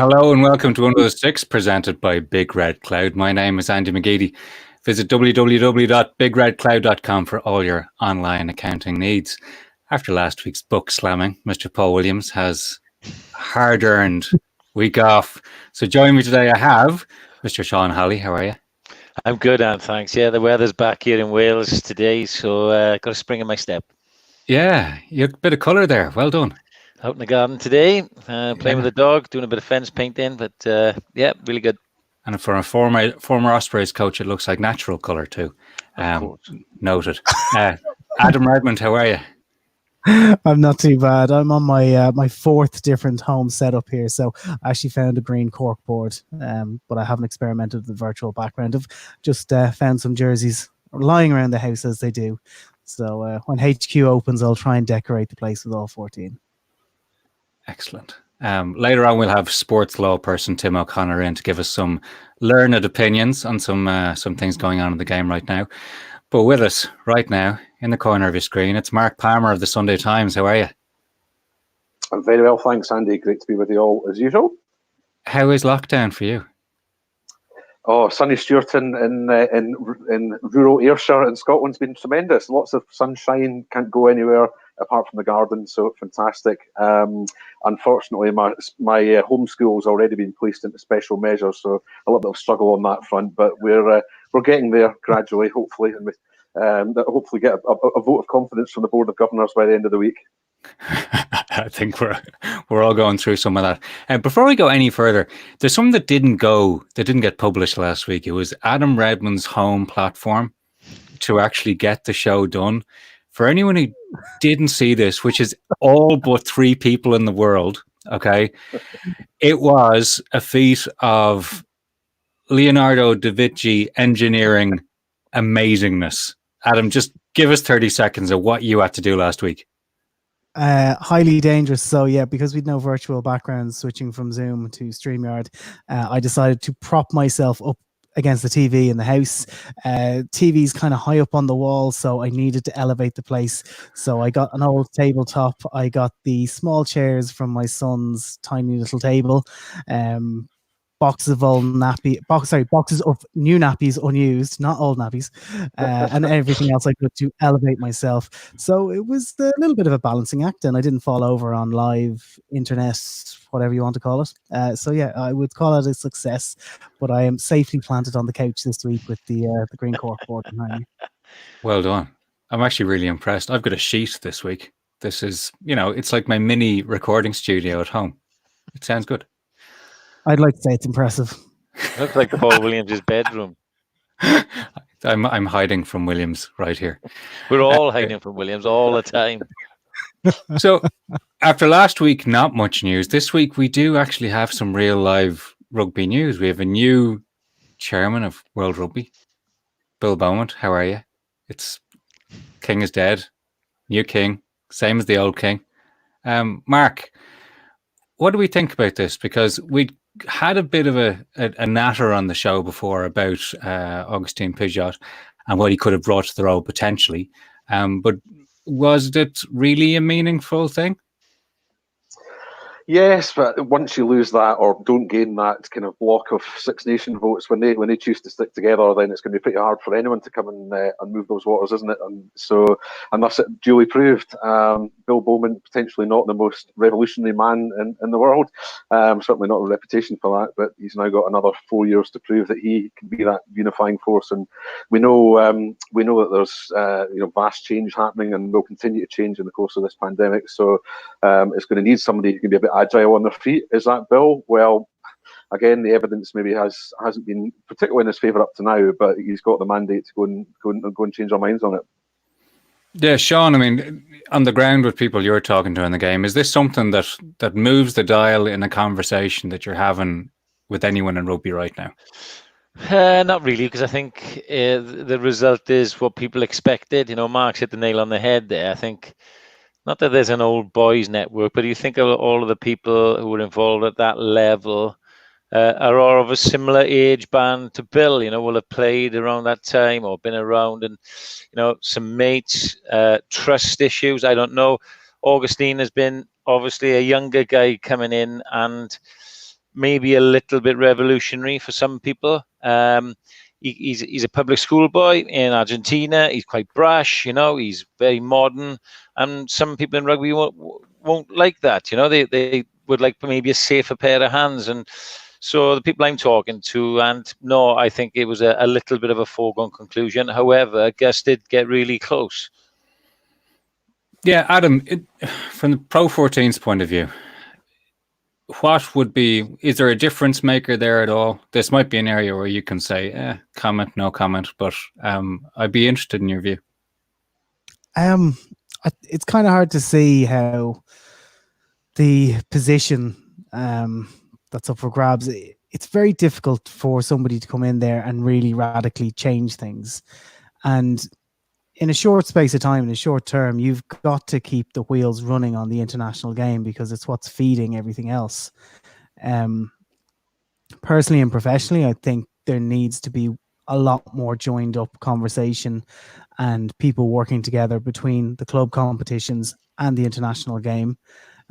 Hello and welcome to Windows 6 presented by Big Red Cloud. My name is Andy McGeady. Visit www.bigredcloud.com for all your online accounting needs. After last week's book slamming, Mr. Paul Williams has hard-earned week off. So join me today I have Mr. Sean Halley. How are you? I'm good, Anne, thanks. Yeah, the weather's back here in Wales today, so got a spring in my step. Yeah, you have a bit of colour there. Well done. Out in the garden today, playing with the dog, doing a bit of fence painting, but yeah, really good. And for a former Ospreys coach, it looks like natural colour too. Of course. Noted. Adam Redmond, how are you? I'm not too bad. I'm on my fourth different home setup here, so I actually found a green cork board, but I haven't experimented with the virtual background. I've just found some jerseys lying around the house as they do. So when HQ opens, I'll try and decorate the place with all 14. Excellent. Later on, we'll have sports law person Tim O'Connor in to give us some learned opinions on some things going on in the game right now. But with us right now, in the corner of your screen, it's Mark Palmer of the Sunday Times. How are you? I'm very well, thanks, Andy. Great to be with you all as usual. How is lockdown for you? Oh, sunny Stewarton in rural Ayrshire in Scotland's been tremendous. Lots of sunshine, can't go anywhere apart from the garden, so fantastic. Unfortunately, my homeschool's already been placed into special measures, so a little bit of struggle on that front. But we're getting there gradually, hopefully, and hopefully get a vote of confidence from the Board of Governors by the end of the week. I think we're all going through some of that. And before we go any further, there's something that didn't get published last week. It was Adam Redmond's home platform to actually get the show done. For anyone who didn't see this, which is all but 3 people in the world, okay, it was a feat of Leonardo da Vinci engineering amazingness. Adam, just give us 30 seconds of what you had to do last week. Highly dangerous. So yeah, because we'd no virtual backgrounds, switching from Zoom to StreamYard, I decided to prop myself up against the TV in the house. TV's kind of high up on the wall, so I needed to elevate the place. So I got an old tabletop. I got the small chairs from my son's tiny little table. Boxes of new nappies unused, not old nappies, and everything else I could to elevate myself. So it was a little bit of a balancing act, and I didn't fall over on live internet, whatever you want to call it. So yeah, I would call it a success, but I am safely planted on the couch this week with the green cork board behind me. Well done. I'm actually really impressed. I've got a sheet this week. This is, it's like my mini recording studio at home. It sounds good. I'd like to say it's impressive. Looks like Paul Williams' bedroom. I'm hiding from Williams right here. We're all hiding from Williams all the time. So after last week, not much news. This week, we do actually have some real live rugby news. We have a new chairman of World Rugby, Bill Beaumont. How are you? It's King is dead. New king. Same as the old king. Mark, what do we think about this? Because we had a bit of a natter on the show before about Augustin Peugeot and what he could have brought to the role potentially. But was it really a meaningful thing? Yes, but once you lose that or don't gain that kind of block of Six Nation votes, when they choose to stick together, then it's going to be pretty hard for anyone to come and move those waters, isn't it? And that's it duly proved. Bill Beaumont, potentially not the most revolutionary man in the world, certainly not a reputation for that, but he's now got another 4 years to prove that he can be that unifying force. And we know that there's vast change happening and will continue to change in the course of this pandemic. So it's going to need somebody who can be a bit agile on their feet. Is that Bill? Well, again, the evidence maybe hasn't been particularly in his favour up to now, but he's got the mandate to go and change our minds on it. Yeah, Sean, I mean, on the ground with people you're talking to in the game, is this something that moves the dial in a conversation that you're having with anyone in rugby right now? Not really, because I think the result is what people expected. Mark's hit the nail on the head there. I think not that there's an old boys network, but you think of all of the people who were involved at that level are all of a similar age band to Bill, will have played around that time or been around, and, some mates, trust issues. I don't know. Augustine has been obviously a younger guy coming in, and maybe a little bit revolutionary for some people. He's a public school boy in Argentina. He's quite brash, he's very modern. And some people in rugby won't like that. They would like maybe a safer pair of hands. And so the people I'm talking to, and no, I think it was a little bit of a foregone conclusion. However, Gus did get really close. Yeah, Adam, from the Pro 14's point of view, is there a difference maker there at all? This might be an area where you can say, comment, no comment, but I'd be interested in your view. It's kind of hard to see how the position that's up for grabs, it's very difficult for somebody to come in there and really radically change things. And in a short space of time, in a short term, you've got to keep the wheels running on the international game because it's what's feeding everything else. Personally and professionally, I think there needs to be a lot more joined up conversation and people working together between the club competitions and the international game.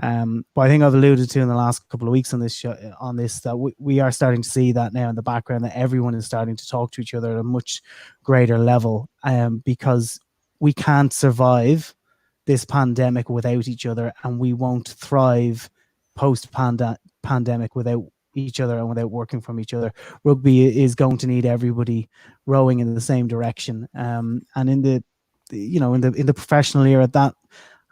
But I think I've alluded to in the last couple of weeks on this show, that we are starting to see that now in the background, that everyone is starting to talk to each other at a much greater level, because we can't survive this pandemic without each other, and we won't thrive post-pandemic without each other and without working from each other. Rugby is going to need everybody rowing in the same direction, and in the professional era,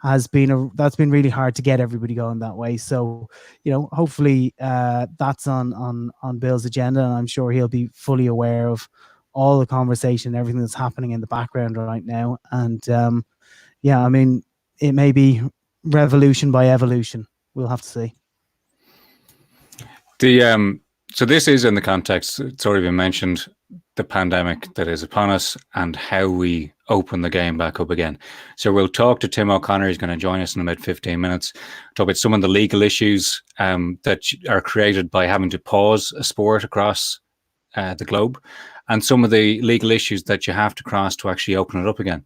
that's been really hard to get everybody going that way. So, hopefully that's on Bill's agenda, and I'm sure he'll be fully aware of all the conversation, everything that's happening in the background right now. And it may be revolution by evolution. We'll have to see. So this is in the context, it's already been mentioned, the pandemic that is upon us and how we open the game back up again. So we'll talk to Tim O'Connor. He's going to join us in about 15 minutes. Talk about some of the legal issues that are created by having to pause a sport across the globe, and some of the legal issues that you have to cross to actually open it up again.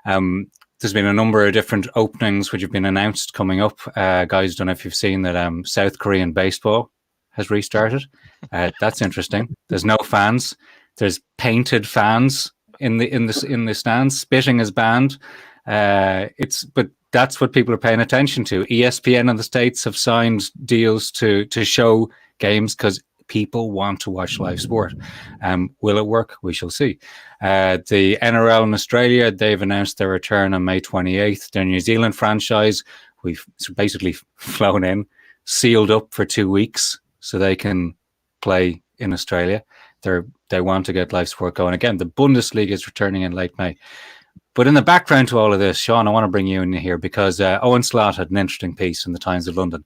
There's been a number of different openings which have been announced coming up. Guys, don't know if you've seen that South Korean baseball has restarted. That's interesting. There's no fans. There's painted fans in the stands. Spitting is banned. But that's what people are paying attention to. ESPN in the States have signed deals to show games because people want to watch live sport. Will it work? We shall see. The NRL in Australia, they've announced their return on May 28th. Their New Zealand franchise, we've basically flown in, sealed up for 2 weeks so they can play in Australia. They want to get live sport going again. The Bundesliga is returning in late May. But in the background to all of this, Sean, I want to bring you in here because Owen Slot had an interesting piece in the Times of London.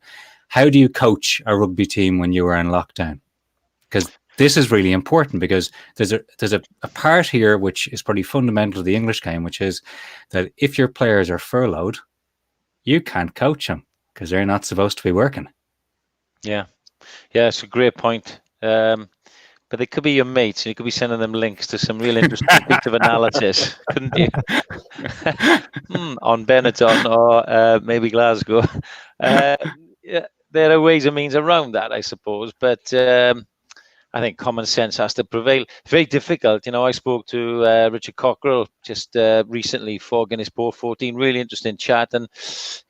How do you coach a rugby team when you are in lockdown? Because this is really important, because there's a part here which is pretty fundamental to the English game, which is that if your players are furloughed, you can't coach them because they're not supposed to be working. Yeah, it's a great point. But they could be your mates, and you could be sending them links to some real interesting bits of analysis, couldn't you? On Benetton or maybe Glasgow. There are ways and means around that, I suppose. But I think common sense has to prevail. It's very difficult. I spoke to Richard Cockrell just recently for Guinness Pro 14. Really interesting chat. And,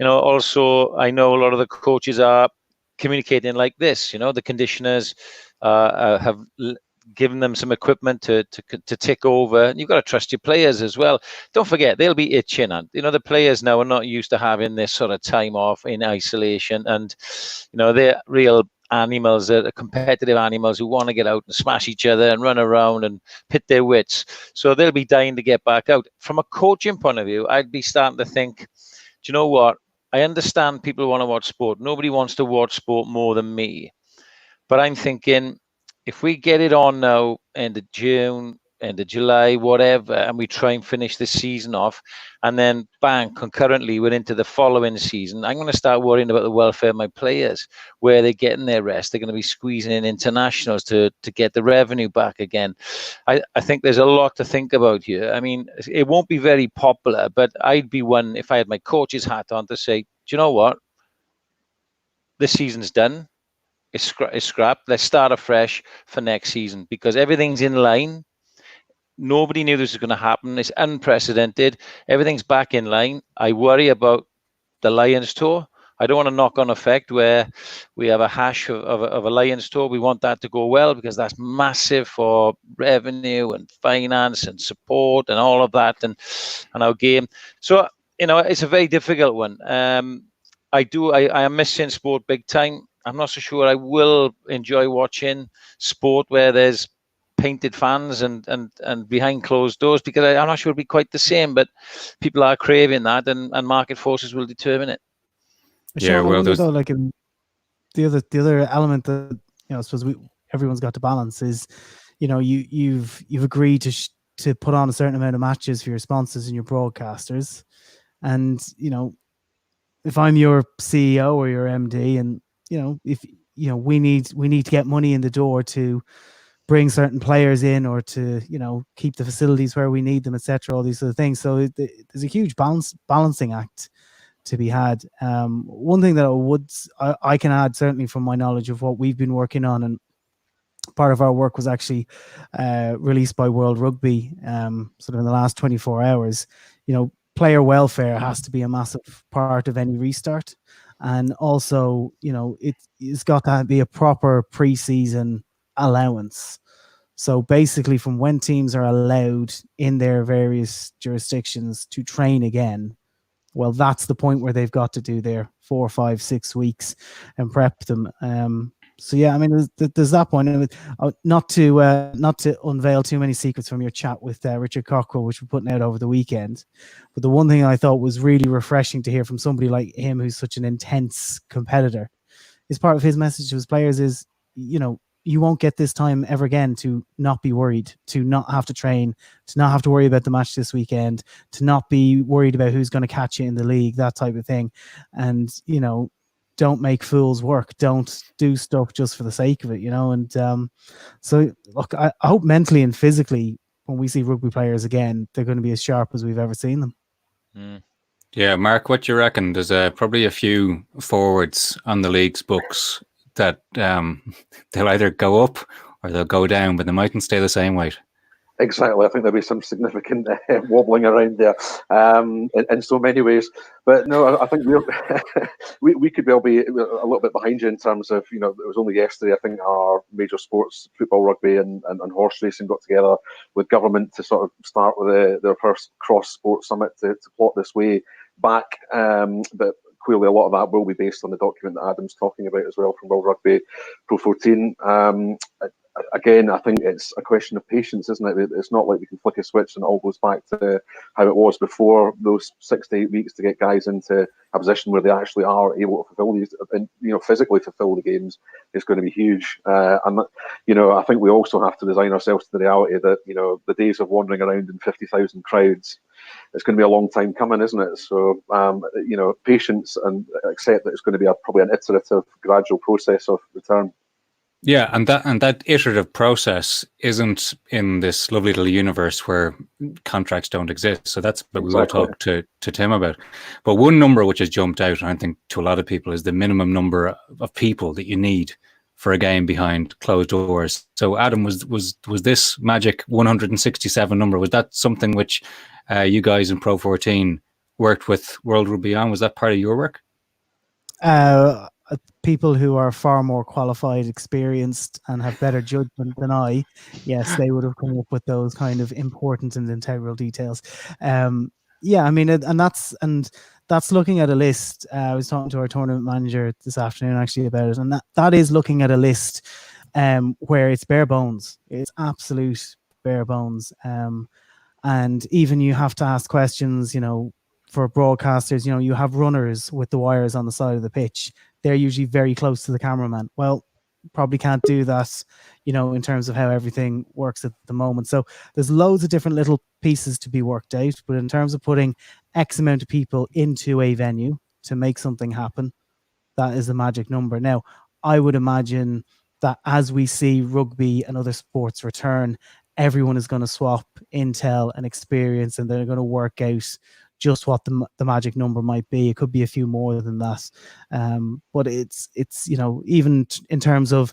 also I know a lot of the coaches are communicating like this. The conditioners have given them some equipment to take over, and you've got to trust your players as well. Don't forget, they'll be itching, and the players now are not used to having this sort of time off in isolation, and they're real animals, that are competitive animals who want to get out and smash each other and run around and pit their wits. So they'll be dying to get back out. From a coaching point of view, I'd be starting to think, do you know what? I understand people want to watch sport. Nobody wants to watch sport more than me. But I'm thinking, if we get it on now, end of June, end of July, whatever, and we try and finish the season off, and then bang, concurrently we're into the following season, I'm going to start worrying about the welfare of my players, where they're getting their rest. They're going to be squeezing in internationals to get the revenue back again. I think there's a lot to think about here. I mean, it won't be very popular, but I'd be one, if I had my coach's hat on, to say, do you know what? This season's done. It's scrapped. Let's start afresh for next season because everything's in line. Nobody knew this was going to happen. It's unprecedented. Everything's back in line. I worry about the Lions tour. I don't want a knock-on effect where we have a hash of a Lions tour. We want that to go well because that's massive for revenue and finance and support and all of that and our game. So, it's a very difficult one. I am missing sport big time. I'm not so sure I will enjoy watching sport where there's painted fans and behind closed doors because I'm not sure it'll be quite the same, but people are craving that and market forces will determine it. Yeah, well, though, like the other element that I suppose everyone's got to balance is, you've agreed to put on a certain amount of matches for your sponsors and your broadcasters, and if I'm your CEO or your MD, and if we need to get money in the door to bring certain players in or to keep the facilities where we need them, etc. All these sort of things. So there's a huge balancing act to be had. One thing that I can add, certainly from my knowledge of what we've been working on, and part of our work was actually released by World Rugby sort of in the last 24 hours. Player welfare has to be a massive part of any restart, and also it's got to be a proper pre-season allowance. So basically, from when teams are allowed in their various jurisdictions to train again, well, that's the point where they've got to do their 4, 5, 6 weeks and prep them. So yeah, I mean, there's that point. Not to unveil too many secrets from your chat with Richard Cockrell, which we're putting out over the weekend, but the one thing I thought was really refreshing to hear from somebody like him, who's such an intense competitor, is part of his message to his players is, you won't get this time ever again to not be worried, to not have to train, to not have to worry about the match this weekend, to not be worried about who's going to catch you in the league, that type of thing. And, don't make fools work. Don't do stuff just for the sake of it, And so, look, I hope mentally and physically, when we see rugby players again, they're going to be as sharp as we've ever seen them. Mm. Yeah, Mark, what do you reckon? There's probably a few forwards on the league's books that they'll either go up or they'll go down, but they mightn't stay the same weight. Exactly. I think there'll be some significant wobbling around there in so many ways. But no, I think we could well be a little bit behind you in terms of, it was only yesterday, I think our major sports, football, rugby and horse racing got together with government to sort of start with their first cross-sport summit to plot this way back. But clearly a lot of that will be based on the document that Adam's talking about as well from World Rugby Pro 14. Again, I think it's a question of patience, isn't it? It's not like we can flick a switch and it all goes back to how it was before. Those 6 to 8 weeks to get guys into a position where they actually are able to fulfill these, and physically fulfill the games is going to be huge. And I think we also have to resign ourselves to the reality that the days of wandering around in 50,000 crowds, it's going to be a long time coming, isn't it? So patience and accept that it's going to be probably an iterative, gradual process of return. Yeah, and that iterative process isn't in this lovely little universe where contracts don't exist. So that's what we will talk to Tim about. But one number which has jumped out, I think, to a lot of people is the minimum number of people that you need for a game behind closed doors. So Adam, was this magic 167 number? Was that something which you guys in Pro 14 worked with World Rugby on? Was that part of your work? People who are far more qualified, experienced, and have better judgment than I, yes, they would have come up with those kind of important and integral details. Yeah, I mean, and that's looking at a list. I was talking to our tournament manager this afternoon actually about it, and that is looking at a list where it's bare bones. It's absolute bare bones, and even you have to ask questions. For broadcasters, you have runners with the wires on the side of the pitch. They're usually very close to the cameraman. Well, probably can't do that, in terms of how everything works at the moment. So there's loads of different little pieces to be worked out. But in terms of putting X amount of people into a venue to make something happen, that is the magic number. Now, I would imagine that as we see rugby and other sports return, everyone is going to swap intel and experience, and they're going to work out just what the magic number might be. It could be a few more than that. But it's even in terms of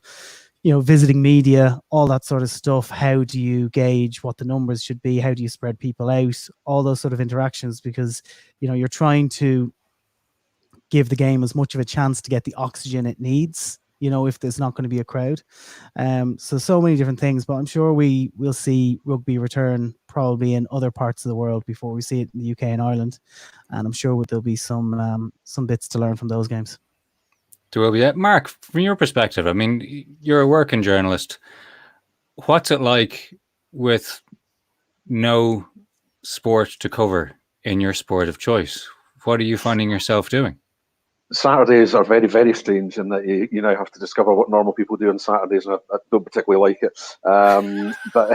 visiting media, all that sort of stuff. How do you gauge what the numbers should be? How do you spread people out? All those sort of interactions, because you're trying to give the game as much of a chance to get the oxygen it needs. If there's not going to be a crowd, so many different things. But I'm sure we'll see rugby return probably in other parts of the world before we see it in the UK and Ireland, and I'm sure there'll be some bits to learn from those games. There will be. Mark, from your perspective, I mean, you're a working journalist. What's it like with no sport to cover in your sport of choice? What are you finding yourself doing? Saturdays are very, very strange in that you now have to discover what normal people do on Saturdays, and I don't particularly like it. But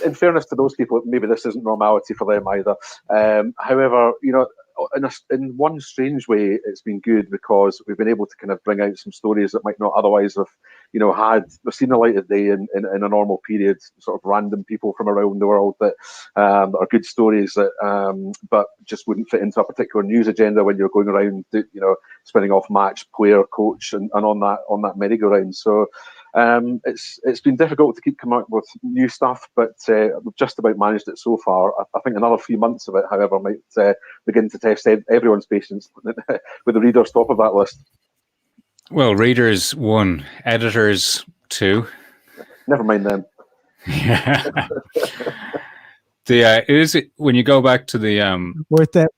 in fairness to those people, maybe this isn't normality for them either. However, in one strange way, it's been good because we've been able to kind of bring out some stories that might not otherwise have, seen the light of day in a normal period. Sort of random people from around the world that are good stories that, but just wouldn't fit into a particular news agenda when you're going around, spinning off match, player, coach, and on that merry-go-round. So. It's been difficult to keep coming up with new stuff, but we've just about managed it so far. I think another few months of it, however, might begin to test everyone's patience with the readers top of that list. Well, readers 1, editors 2. Never mind them. Yeah. When you go back to the worth it.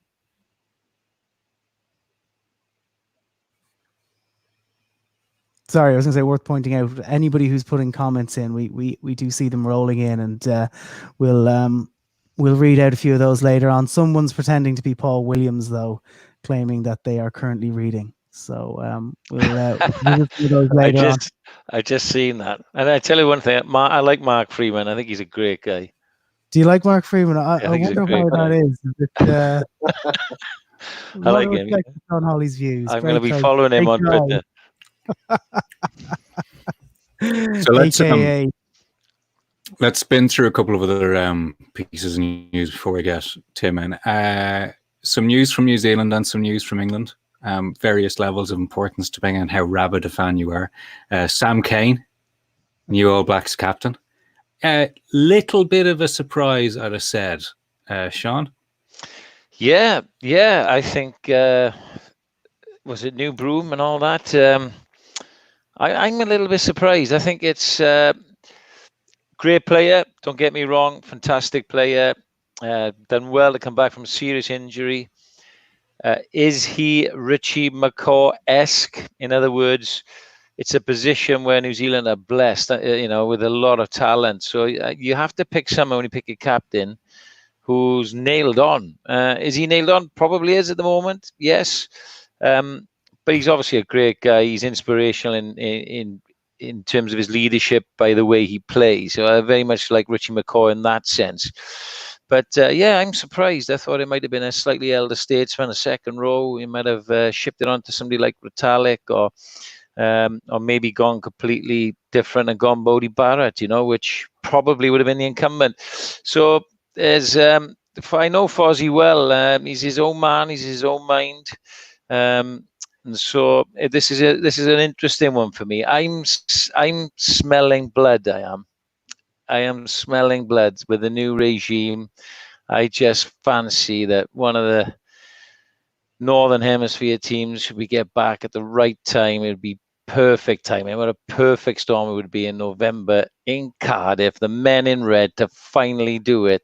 Sorry, I was going to say, worth pointing out, anybody who's putting comments in, we do see them rolling in, and we'll read out a few of those later on. Someone's pretending to be Paul Williams, though, claiming that they are currently reading. So we'll see those later on. I just seen that, and I tell you one thing, I like Mark Freeman. I think he's a great guy. Do you like Mark Freeman? I wonder how that is. I like him. On Holly's views. I'm going to be following him on Twitter. So let's spin through a couple of other pieces of news before we get Tim in. Some news from New Zealand and some news from England. Various levels of importance depending on how rabid a fan you are. Sam Cane, new All Blacks captain. Little bit of a surprise, I'd have said. Sean? Yeah. I think was it New Broom and all that? I'm a little bit surprised. I think it's great player. Don't get me wrong, fantastic player. Done well to come back from serious injury. Is he Richie McCaw-esque? In other words, it's a position where New Zealand are blessed, with a lot of talent. So you have to pick someone when you pick a captain who's nailed on. Is he nailed on? Probably is at the moment. Yes. But he's obviously a great guy. He's inspirational in terms of his leadership by the way he plays. So I very much like Richie McCaw in that sense. But I'm surprised. I thought it might have been a slightly elder statesman, a second row. He might have shipped it on to somebody like Retallick or maybe gone completely different and gone Bodie Barrett, which probably would have been the incumbent. So there's, I know Fozzie well. He's his own man. He's his own mind. And so this is an interesting one for me. I'm smelling blood. I am smelling blood with the new regime. I just fancy that one of the Northern Hemisphere teams, should we get back at the right time, it would be perfect timing. What a perfect storm it would be in November in Cardiff, the men in red to finally do it.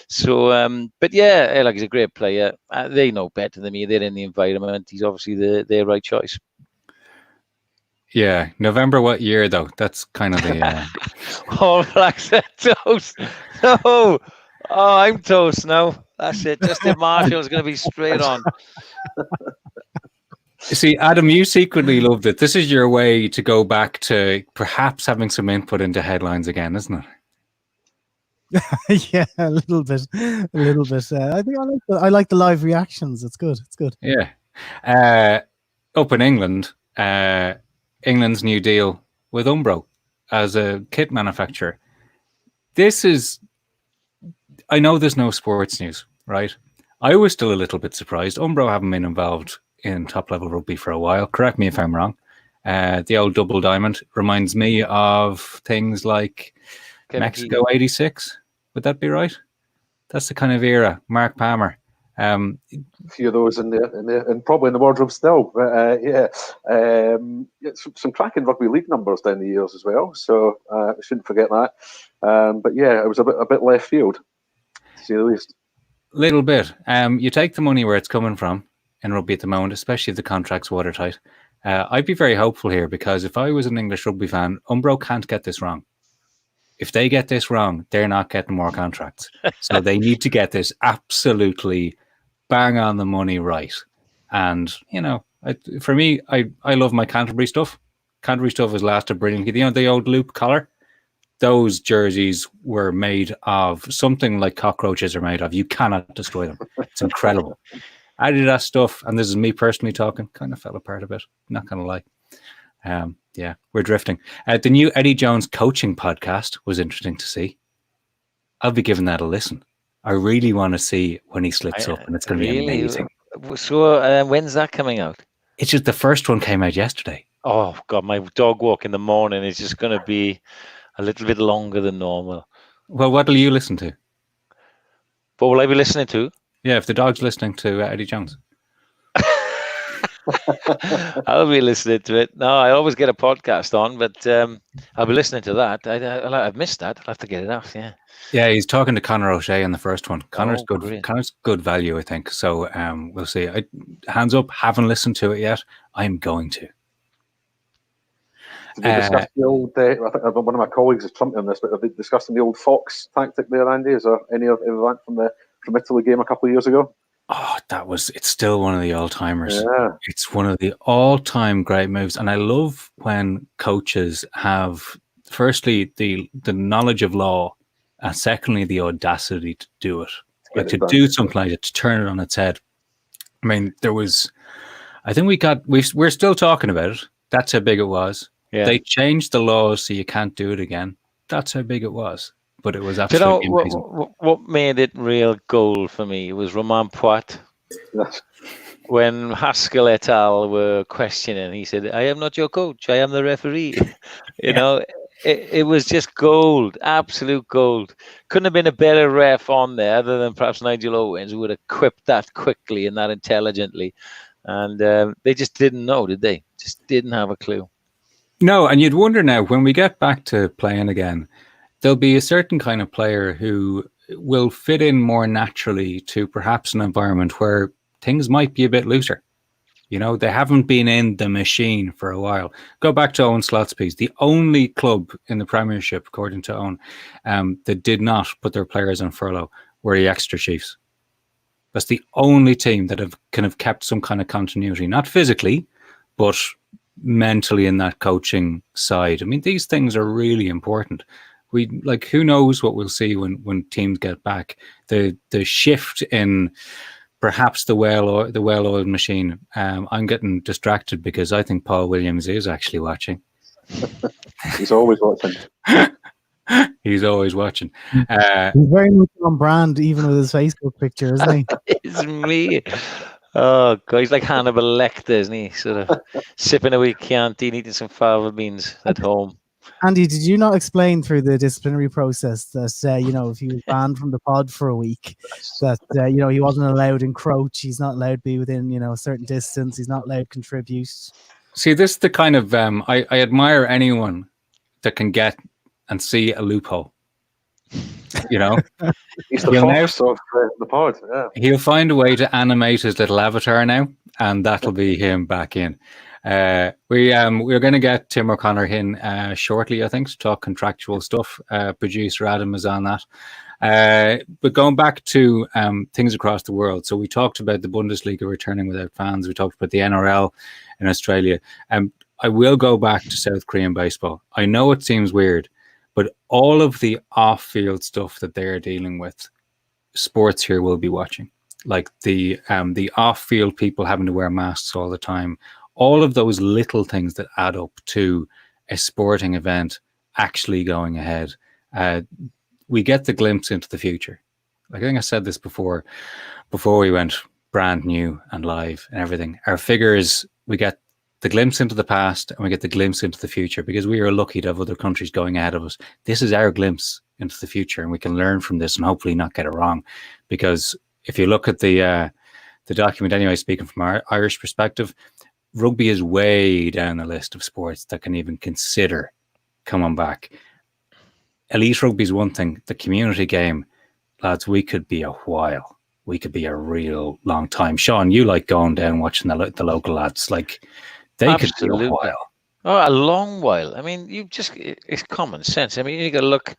So, but yeah, like, he's a great player. They know better than me. They're in the environment. He's obviously their right choice. Yeah, November what year though? That's kind of the All Blacks are toast. No, oh, I'm toast now. That's it. Justin Marshall's going to be straight on. See, Adam, you secretly loved it. This is your way to go back to perhaps having some input into headlines again, isn't it? Yeah, a little bit. I think I like the live reactions. It's good. Yeah. Up in England, England's new deal with Umbro as a kit manufacturer. This is I know there's no sports news, right? I was still a little bit surprised. Umbro haven't been involved in top level rugby for a while. Correct me if I'm wrong. The old double diamond reminds me of things like Kevin Mexico '86. Would that be right? That's the kind of era. Mark Palmer. A few of those in there, and probably in the wardrobe still. But some cracking rugby league numbers down the years as well. So I shouldn't forget that. But yeah, it was a bit left field, to say the least. Little bit. You take the money where it's coming from in rugby at the moment, especially if the contract's watertight. I'd be very hopeful here because if I was an English rugby fan, Umbro can't get this wrong. If they get this wrong, they're not getting more contracts. So they need to get this absolutely bang on the money right. And, for me, I love my Canterbury stuff. Canterbury stuff has lasted brilliantly. The old loop collar, those jerseys were made of something like cockroaches are made of. You cannot destroy them. It's incredible. Adidas stuff, and this is me personally talking, kind of fell apart a bit. Not going to lie. Yeah, we're drifting. The new Eddie Jones coaching podcast was interesting to see. I'll be giving that a listen. I really want to see when he splits up, and it's going to be amazing. So when's that coming out? It's just the first one came out yesterday. Oh, God, my dog walk in the morning is just going to be a little bit longer than normal. Well, what will you listen to? What will I be listening to? Yeah, if the dog's listening to Eddie Jones. I'll be listening to it. No, I always get a podcast on, but I'll be listening to that. I've missed that. I'll have to get it off. Yeah. Yeah, he's talking to Conor O'Shea in the first one. Connor's good. Great. Connor's good value, I think. So we'll see. Hands up, haven't listened to it yet. I'm going to. Did we discuss the old? I think one of my colleagues has trumped on this, but have they discussed the old Fox tactic there, Andy? Is there any of that from Italy game a couple of years ago? Oh, it's still one of the all-timers. Yeah. It's one of the all-time great moves. And I love when coaches have, firstly, the knowledge of law, and secondly, the audacity to do it. Like to do something like it, to turn it on its head. I mean, I think we're still talking about it. That's how big it was. Yeah. They changed the laws so you can't do it again. That's how big it was. But it was absolutely amazing. What made it real gold for me was Romain Poit. Yes. When Haskell et al. Were questioning, he said, "I am not your coach. I am the referee." You know, it was just gold, absolute gold. Couldn't have been a better ref on there other than perhaps Nigel Owens, who would have quipped that quickly and that intelligently. And they just didn't know, did they? Just didn't have a clue. No, and you'd wonder now, when we get back to playing again, there'll be a certain kind of player who will fit in more naturally to perhaps an environment where things might be a bit looser. You know, they haven't been in the machine for a while. Go back to Owen Slotsby's, the only club in the Premiership, according to Owen, that did not put their players on furlough were the Exeter Chiefs. That's the only team that have kind of kept some kind of continuity, not physically, but mentally in that coaching side. I mean, these things are really important. Who knows what we'll see when teams get back. The shift in perhaps the well-oiled machine. I'm getting distracted because I think Paul Williams is actually watching. He's always watching. He's always watching. He's very much on brand, even with his Facebook picture, isn't he? It's me. Oh, God, he's like Hannibal Lecter, isn't he? Sort of sipping a wee Chianti and eating some fava beans at home. Andy, did you not explain through the disciplinary process that, if he was banned from the pod for a week, that, he wasn't allowed to encroach, he's not allowed to be within, a certain distance, he's not allowed to contribute? See, this is the kind of, I admire anyone that can get and see a loophole. You know, he's the fox of the pod. Yeah. He'll find a way to animate his little avatar now, and that'll be him back in. We're going to get Tim O'Connor in shortly, I think, to talk contractual stuff. Producer Adam is on that. But going back to things across the world, so we talked about the Bundesliga returning without fans. We talked about the NRL in Australia. I will go back to South Korean baseball. I know it seems weird, but all of the off-field stuff that they're dealing with, sports here will be watching. Like the off-field people having to wear masks all the time. All of those little things that add up to a sporting event actually going ahead. We get the glimpse into the future. like I think I said this before we went brand new and live and everything. Our figures, we get the glimpse into the past and we get the glimpse into the future because we are lucky to have other countries going ahead of us. This is our glimpse into the future, and we can learn from this and hopefully not get it wrong. Because if you look at the document anyway, speaking from our Irish perspective, rugby is way down the list of sports that can even consider coming back. Elite rugby is one thing. The community game, lads, we could be a while. We could be a real long time. Sean, you like going down watching the local lads. Like, they Absolutely. could be a while. Oh, a long while. I mean, it's common sense. I mean, you got to look,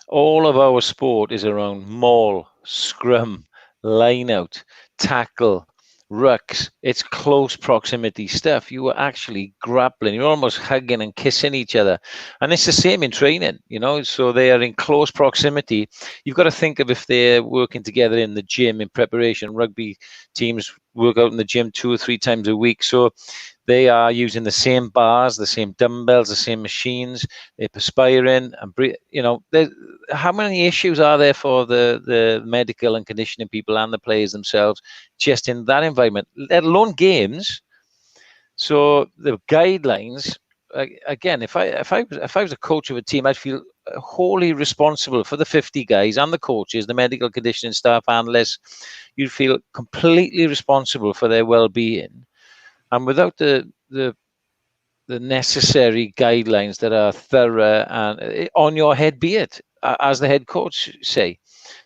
all of our sport is around maul, scrum, line out, tackle, rucks. It's close proximity stuff. You are actually grappling. You're almost hugging and kissing each other. And it's the same in training, so they are in close proximity. You've got to think of if they're working together in the gym in preparation. Rugby teams work out in the gym 2 or 3 times a week. So they are using the same bars, the same dumbbells, the same machines. They're perspiring and how many issues are there for the medical and conditioning people and the players themselves just in that environment, let alone games? So the guidelines, again, if I was a coach of a team, I'd feel wholly responsible for the 50 guys and the coaches, the medical conditioning staff, analysts. You'd feel completely responsible for their well-being. And without the necessary guidelines that are thorough and on your head, be it, as the head coach say.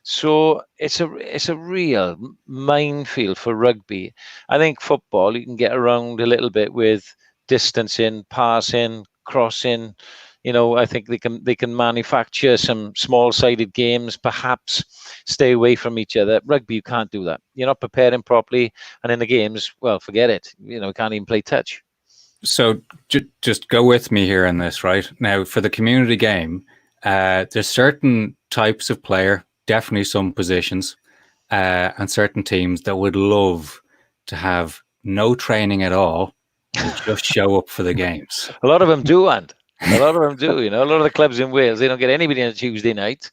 So it's a real minefield for rugby. I think football, you can get around a little bit with distancing, passing, crossing. I think they can manufacture some small-sided games, perhaps stay away from each other. Rugby, you can't do that. You're not preparing properly, and in the games, well, forget it. You can't even play touch. So just go with me here on this, right? Now, for the community game, there's certain types of player, definitely some positions, and certain teams that would love to have no training at all and just show up for the games. A lot of them do, and a lot of them do. A lot of the clubs in Wales, they don't get anybody on a Tuesday night.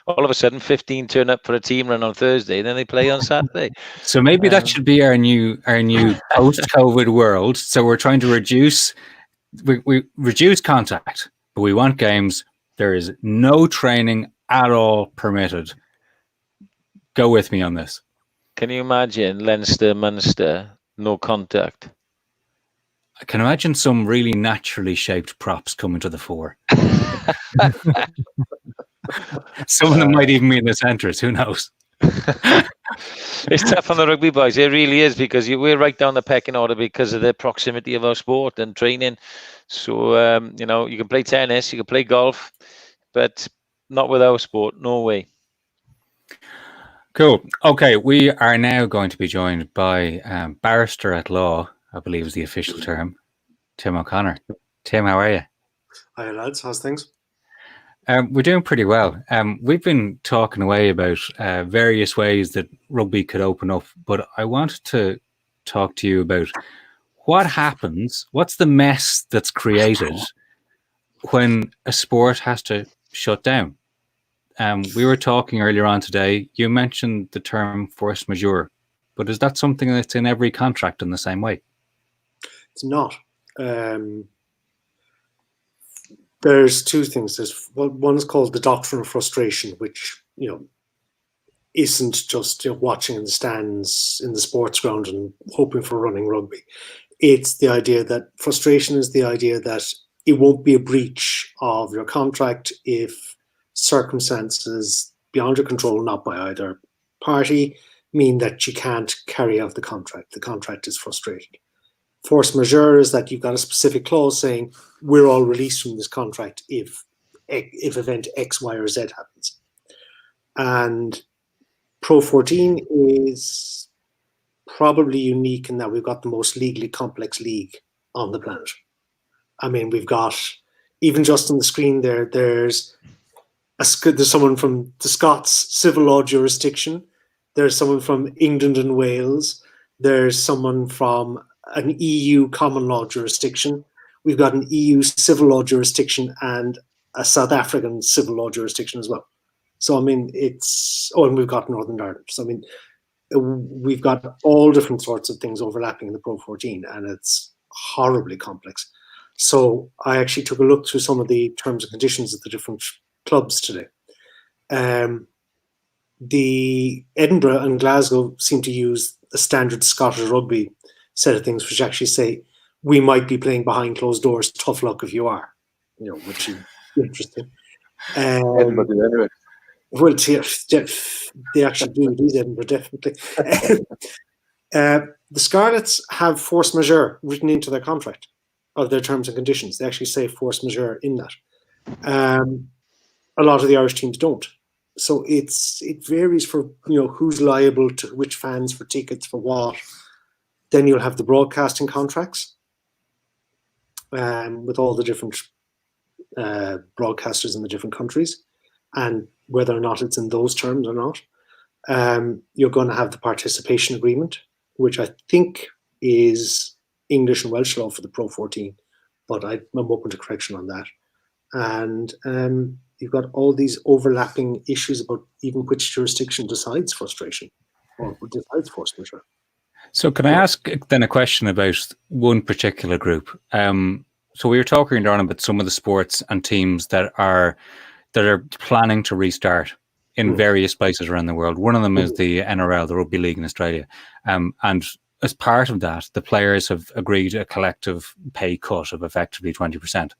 All of a sudden, 15 turn up for a team run on Thursday, then they play on Saturday. So maybe that should be our new post-COVID world. So we're trying to reduce contact, but we want games. There is no training at all permitted. Go with me on this. Can you imagine Leinster, Munster, no contact? I can imagine some really naturally shaped props coming to the fore. Some of them might even be in the centres. Who knows? It's tough on the rugby boys. It really is, because we're right down the pecking order because of the proximity of our sport and training. So, you can play tennis, you can play golf, but not with our sport. No way. Cool. Okay, we are now going to be joined by barrister at law, I believe is the official term, Tim O'Connor. Tim, how are you? Hi, lads. How's things? We're doing pretty well. We've been talking away about various ways that rugby could open up, but I wanted to talk to you about what happens, what's the mess that's created when a sport has to shut down. We were talking earlier on today, you mentioned the term force majeure, but is that something that's in every contract in the same way? It's not. There's two things. One is called the doctrine of frustration, which isn't just watching in the stands in the sports ground and hoping for running rugby. It's the idea that frustration is the idea that it won't be a breach of your contract if circumstances beyond your control, not by either party, mean that you can't carry out the contract. The contract is frustrated. Force majeure is that you've got a specific clause saying we're all released from this contract if event X, Y, or Z happens. And Pro 14 is probably unique in that we've got the most legally complex league on the planet. I mean, we've got, even just on the screen there's someone from the Scots civil law jurisdiction. There's someone from England and Wales. There's someone from an EU common law jurisdiction. We've got an EU civil law jurisdiction and a South African civil law jurisdiction as well. So I mean, and we've got Northern Ireland. So I mean, we've got all different sorts of things overlapping in the Pro 14, and it's horribly complex. So I actually took a look through some of the terms and conditions of the different clubs today. The Edinburgh and Glasgow seem to use a standard Scottish rugby set of things, which actually say we might be playing behind closed doors. Tough luck if you are, which is interesting. Edinburgh do anyway. Well, they actually do. These Edinburgh definitely. The Scarlets have force majeure written into their contract of their terms and conditions. They actually say force majeure in that. A lot of the Irish teams don't. So it varies for who's liable to which fans for tickets for what. Then you'll have the broadcasting contracts with all the different broadcasters in the different countries, and whether or not it's in those terms or not. You're going to have the participation agreement, which I think is English and Welsh law for the Pro 14, but I'm open to correction on that. And you've got all these overlapping issues about even which jurisdiction decides frustration or decides force majeure. So can I ask then a question about one particular group? So we were talking, Darren, about some of the sports and teams that are planning to restart in various places around the world. One of them is the NRL, the Rugby League in Australia. And as part of that, the players have agreed a collective pay cut of effectively 20%.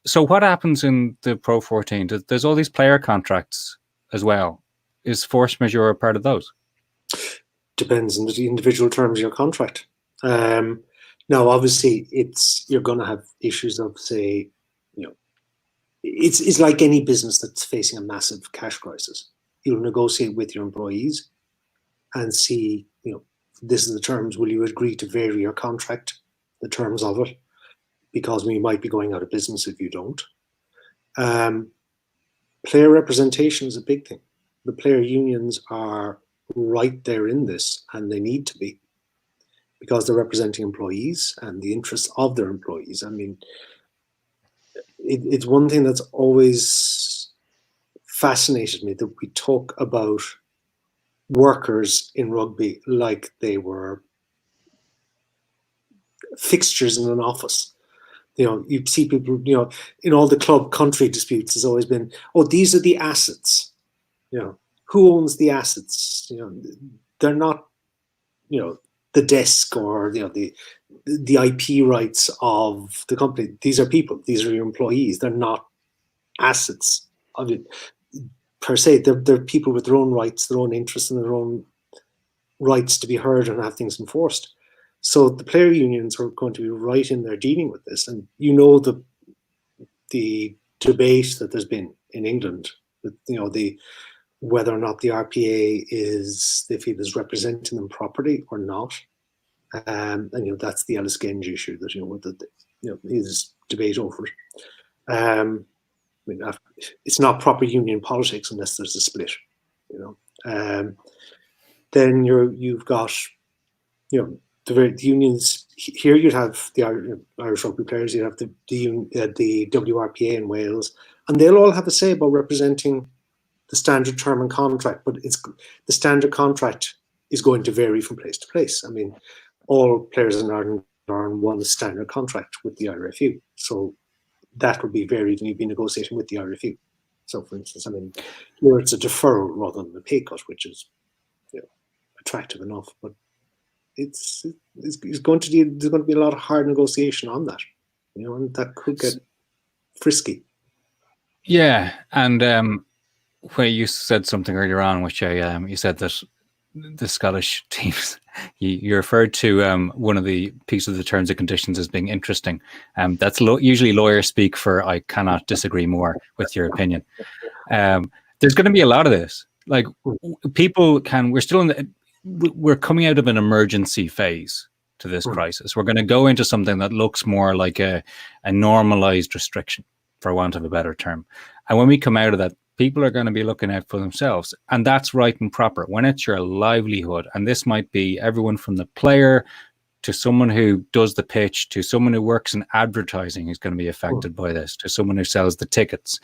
So what happens in the Pro 14? There's all these player contracts as well. Is force majeure a part of those? Depends on the individual terms of your contract. Now, obviously, you're going to have issues of, say, it's like any business that's facing a massive cash crisis. You'll negotiate with your employees and see, this is the terms. Will you agree to vary your contract, the terms of it? Because we might be going out of business if you don't. Player representation is a big thing. The player unions are right there in this, and they need to be, because they're representing employees and the interests of their employees. I mean, it's one thing that's always fascinated me, that we talk about workers in rugby like they were fixtures in an office. You see people, in all the club country disputes, has always been, these are the assets. Who owns the assets? They're not, the desk or the IP rights of the company. These are people. These are your employees. They're not assets of it per se. They're people with their own rights, their own interests, and their own rights to be heard and have things enforced. So the player unions are going to be right in there dealing with this, and the debate that there's been in England, whether or not the RPA they feel is representing them properly or not, and that's the Ellis Genge issue that is debate over it. It's not proper union politics unless there's a split. Then you've got the unions here. You'd have the Irish rugby players. You'd have the WRPA in Wales, and they'll all have a say about representing the standard term and contract. But the standard contract is going to vary from place to place. I mean, all players in Ireland are on one standard contract with the IRFU, so that would be varied, and you'd be negotiating with the IRFU. So, for instance, here it's a deferral rather than a pay cut, which is attractive enough, but it's going to there's going to be a lot of hard negotiation on that, and that could get frisky. Yeah, and where you said something earlier on, which you said that the Scottish teams, you referred to one of the pieces of the terms and conditions as being interesting. That's usually lawyers speak for. I cannot disagree more with your opinion. There's going to be a lot of this. Like, people we're coming out of an emergency phase to this crisis. We're going to go into something that looks more like a normalized restriction, for want of a better term. And when we come out of that, people are going to be looking out for themselves. And that's right and proper. When it's your livelihood, and this might be everyone from the player to someone who does the pitch, to someone who works in advertising who's going to be affected by this, to someone who sells the tickets.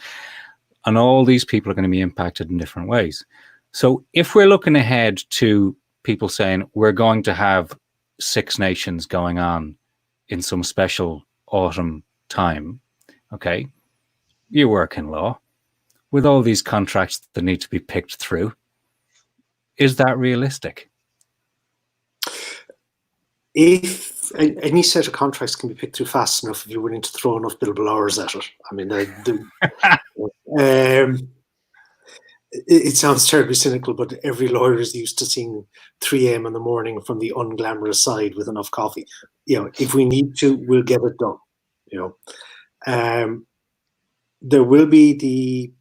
and all these people are going to be impacted in different ways. So if we're looking ahead to people saying we're going to have Six Nations going on in some special autumn time, okay, you work in law, with all these contracts that need to be picked through, is that realistic? If any set of contracts can be picked through fast enough, if you're willing to throw enough billable hours at it, I mean, it sounds terribly cynical, but every lawyer is used to seeing 3 a.m. in the morning from the unglamorous side with enough coffee. If we need to, we'll get it done. There will be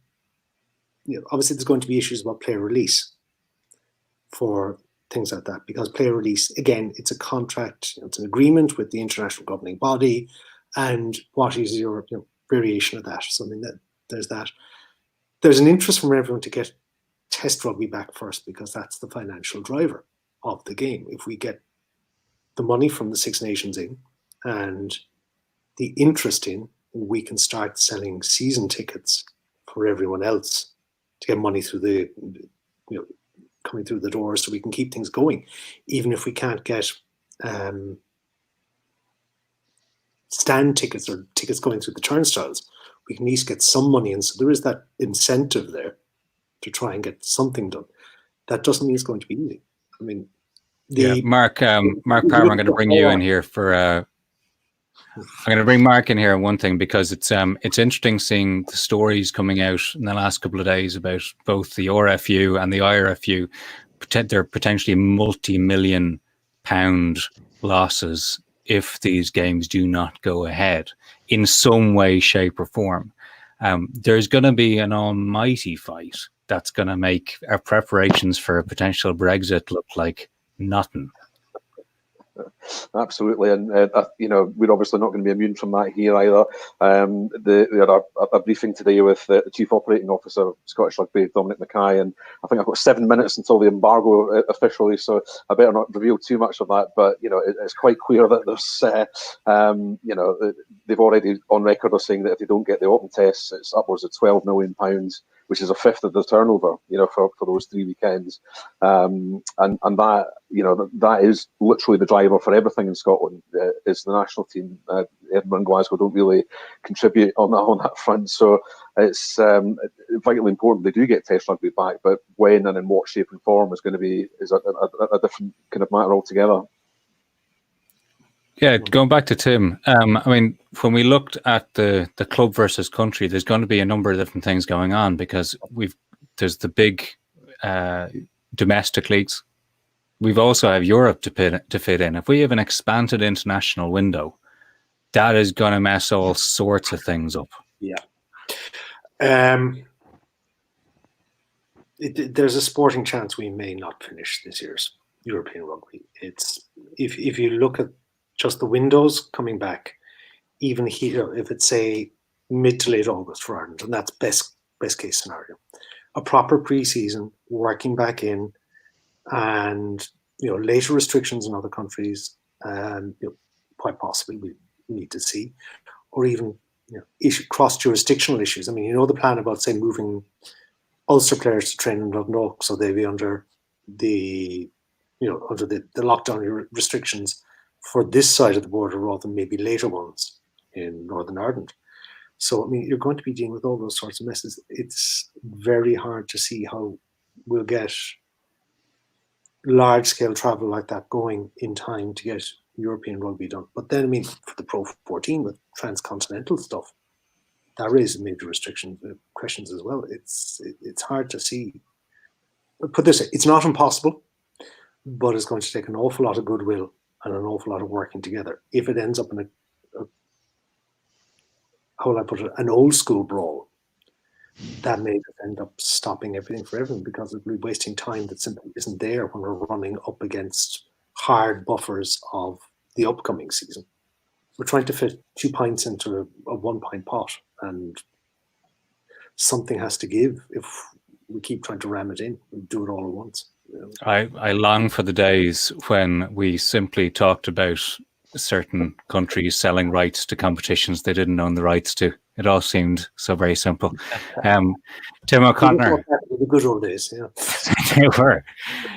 obviously there's going to be issues about player release for things like that, because player release, again, it's a contract, it's an agreement with the international governing body, and what is your variation of that? So I mean, there's that. There's an interest from everyone to get Test rugby back first, because that's the financial driver of the game. If we get the money from the Six Nations in and the interest in, we can start selling season tickets for everyone else to get money through the coming through the doors, so we can keep things going. Even if we can't get stand tickets or tickets going through the turnstiles, we can at least get some money in. So there is that incentive there to try and get something done. That doesn't mean it's going to be easy. I mean, Mark Parham, I'm going to bring you in here for. I'm going to bring Mark in here on one thing, because it's interesting seeing the stories coming out in the last couple of days about both the RFU and the IRFU. They're potentially multi-million pound losses if these games do not go ahead in some way, shape or form. There's going to be an almighty fight that's going to make our preparations for a potential Brexit look like nothing. Absolutely, and we're obviously not going to be immune from that here either. We had a briefing today with the Chief Operating Officer of Scottish Rugby, Dominic Mackay, and I think I've got 7 minutes until the embargo officially, so I better not reveal too much of that. But it's quite clear that there's, they've already on record of saying that if they don't get the open tests, it's upwards of £12 million, which is a fifth of the turnover, for those 3 weekends, and that that is literally the driver for everything in Scotland. Is the national team. Edinburgh and Glasgow don't really contribute on that front, so it's vitally important they do get Test rugby back. But when and in what shape and form is a different kind of matter altogether. Yeah, going back to Tim, I mean, when we looked at the club versus country, there's going to be a number of different things going on, because there's the big domestic leagues. We've also have Europe to fit in. If we have an expanded international window, that is going to mess all sorts of things up. Yeah. There's a sporting chance we may not finish this year's European rugby. It's if you look at just the windows coming back, even here, if it's say mid to late August for Ireland, and that's best case scenario, a proper pre-season, working back in, and later restrictions in other countries, quite possibly we need to see, or even cross-jurisdictional issues. I mean, the plan about say moving Ulster players to train in Dundalk, so they'd be under the lockdown restrictions for this side of the border rather than maybe later ones in Northern Ireland. So, I mean, you're going to be dealing with all those sorts of messes. It's very hard to see how we'll get large-scale travel like that going in time to get European rugby done. But then, I mean, for the Pro 14 with transcontinental stuff, that raises major questions as well. It's hard to see. Put this way, it's not impossible, but it's going to take an awful lot of goodwill and an awful lot of working together. If it ends up in how will I put it, an old school brawl, that may end up stopping everything for everyone, because it'll be wasting time that simply isn't there when we're running up against hard buffers of the upcoming season. We're trying to fit 2 pints into a 1 pint pot, and something has to give if we keep trying to ram it in and do it all at once. I long for the days when we simply talked about certain countries selling rights to competitions they didn't own the rights to. It all seemed so very simple. Tim O'Connor. The good old days, yeah. They were.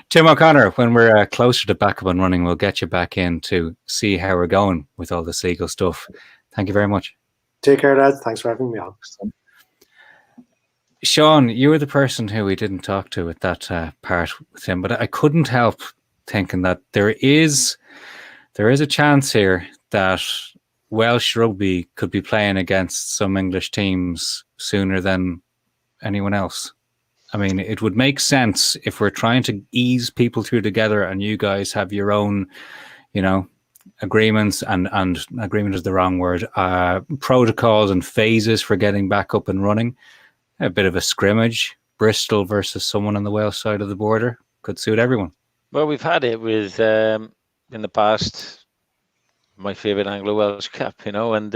Tim O'Connor, when we're closer to back up and running, we'll get you back in to see how we're going with all the Seagull stuff. Thank you very much. Take care, Dad. Thanks for having me on. Sean, you were the person who we didn't talk to at that part with him, but I couldn't help thinking that there is a chance here that Welsh rugby could be playing against some English teams sooner than anyone else. I mean, it would make sense if we're trying to ease people through together and you guys have your own, agreements and agreement is the wrong word, protocols and phases for getting back up and running. A bit of a scrimmage, Bristol versus someone on the Wales side of the border could suit everyone. Well, we've had it with, in the past, my favourite Anglo-Welsh Cup, and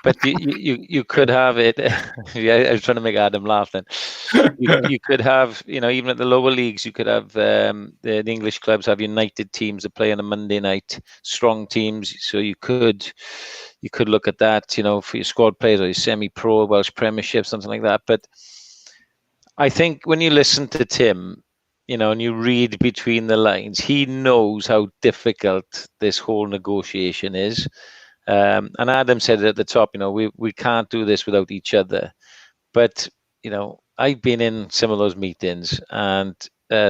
but you could have it. Yeah, I was trying to make Adam laugh then. You could have, even at the lower leagues, you could have the English clubs have united teams that play on a Monday night, strong teams. So you could look at that, for your squad players or your semi-pro Welsh Premiership, something like that. But I think when you listen to Tim, and you read between the lines, he knows how difficult this whole negotiation is. And Adam said it at the top, we can't do this without each other. But, I've been in some of those meetings and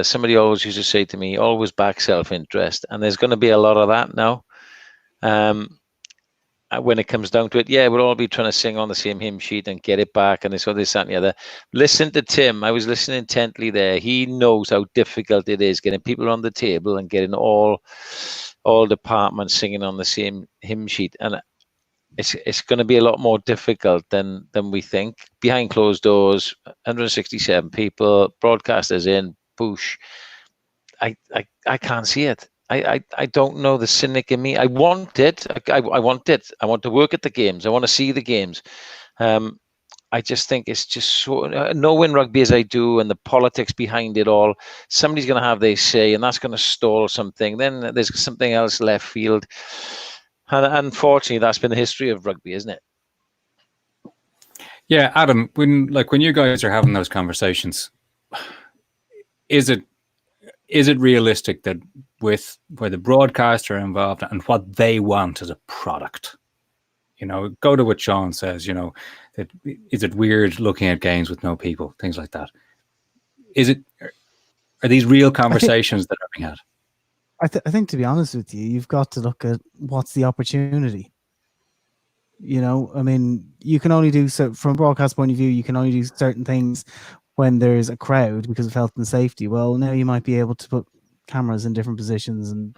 somebody always used to say to me, always back self-interest. And there's going to be a lot of that now. When it comes down to it, we'll all be trying to sing on the same hymn sheet and get it back and this, that, and the other. Listen to Tim. I was listening intently there. He knows how difficult it is getting people on the table and getting all departments singing on the same hymn sheet. And it's going to be a lot more difficult than we think. Behind closed doors, 167 people, broadcasters in, push. I can't see it. I don't know the cynic in me. I want it. I want it. I want to work at the games. I want to see the games. I just think it's just so, knowing rugby as I do and the politics behind it all, somebody's going to have their say and that's going to stall something. Then there's something else left field. And unfortunately, that's been the history of rugby, isn't it? Yeah, Adam, when you guys are having those conversations, is it realistic that with where the broadcaster are involved and what they want as a product, go to what Sean says, is it weird looking at games with no people, things like that? Are these real conversations that are being had? I think, to be honest with you, you've got to look at what's the opportunity. I mean, you can only do so from a broadcast point of view. You can only do certain things when there's a crowd because of health and safety. Well, now you might be able to put cameras in different positions and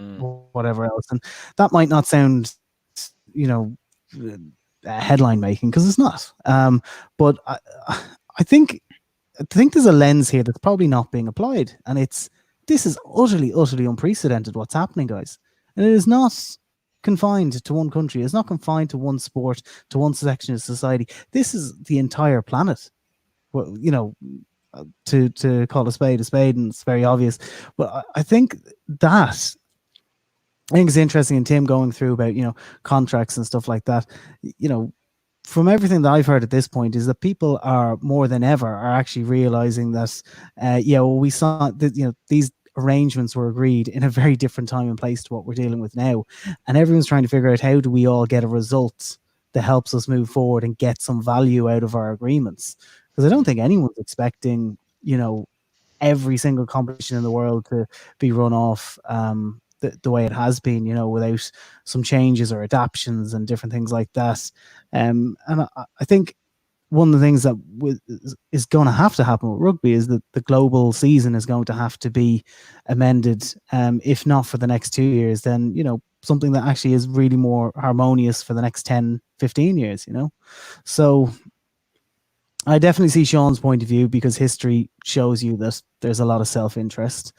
whatever else, and that might not sound, headline making because it's not. But I think there's a lens here that's probably not being applied, and this is utterly unprecedented what's happening, guys, and it is not confined to one country. It's not confined to one sport, to one section of society. This is the entire planet. Well, to call a spade, and it's very obvious. But I think it's interesting in Tim going through about, contracts and stuff like that. From everything that I've heard at this point is that people are more than ever are actually realizing that, we saw that, these arrangements were agreed in a very different time and place to what we're dealing with now. And everyone's trying to figure out how do we all get a result that helps us move forward and get some value out of our agreements. Because I don't think anyone's expecting, every single competition in the world to be run off the way it has been, without some changes or adaptions and different things like that. And I think one of the things that is going to have to happen with rugby is that the global season is going to have to be amended. If not for the next 2 years, then, something that actually is really more harmonious for the next 10, 15 years, So I definitely see Sean's point of view because history shows you that there's a lot of self-interest.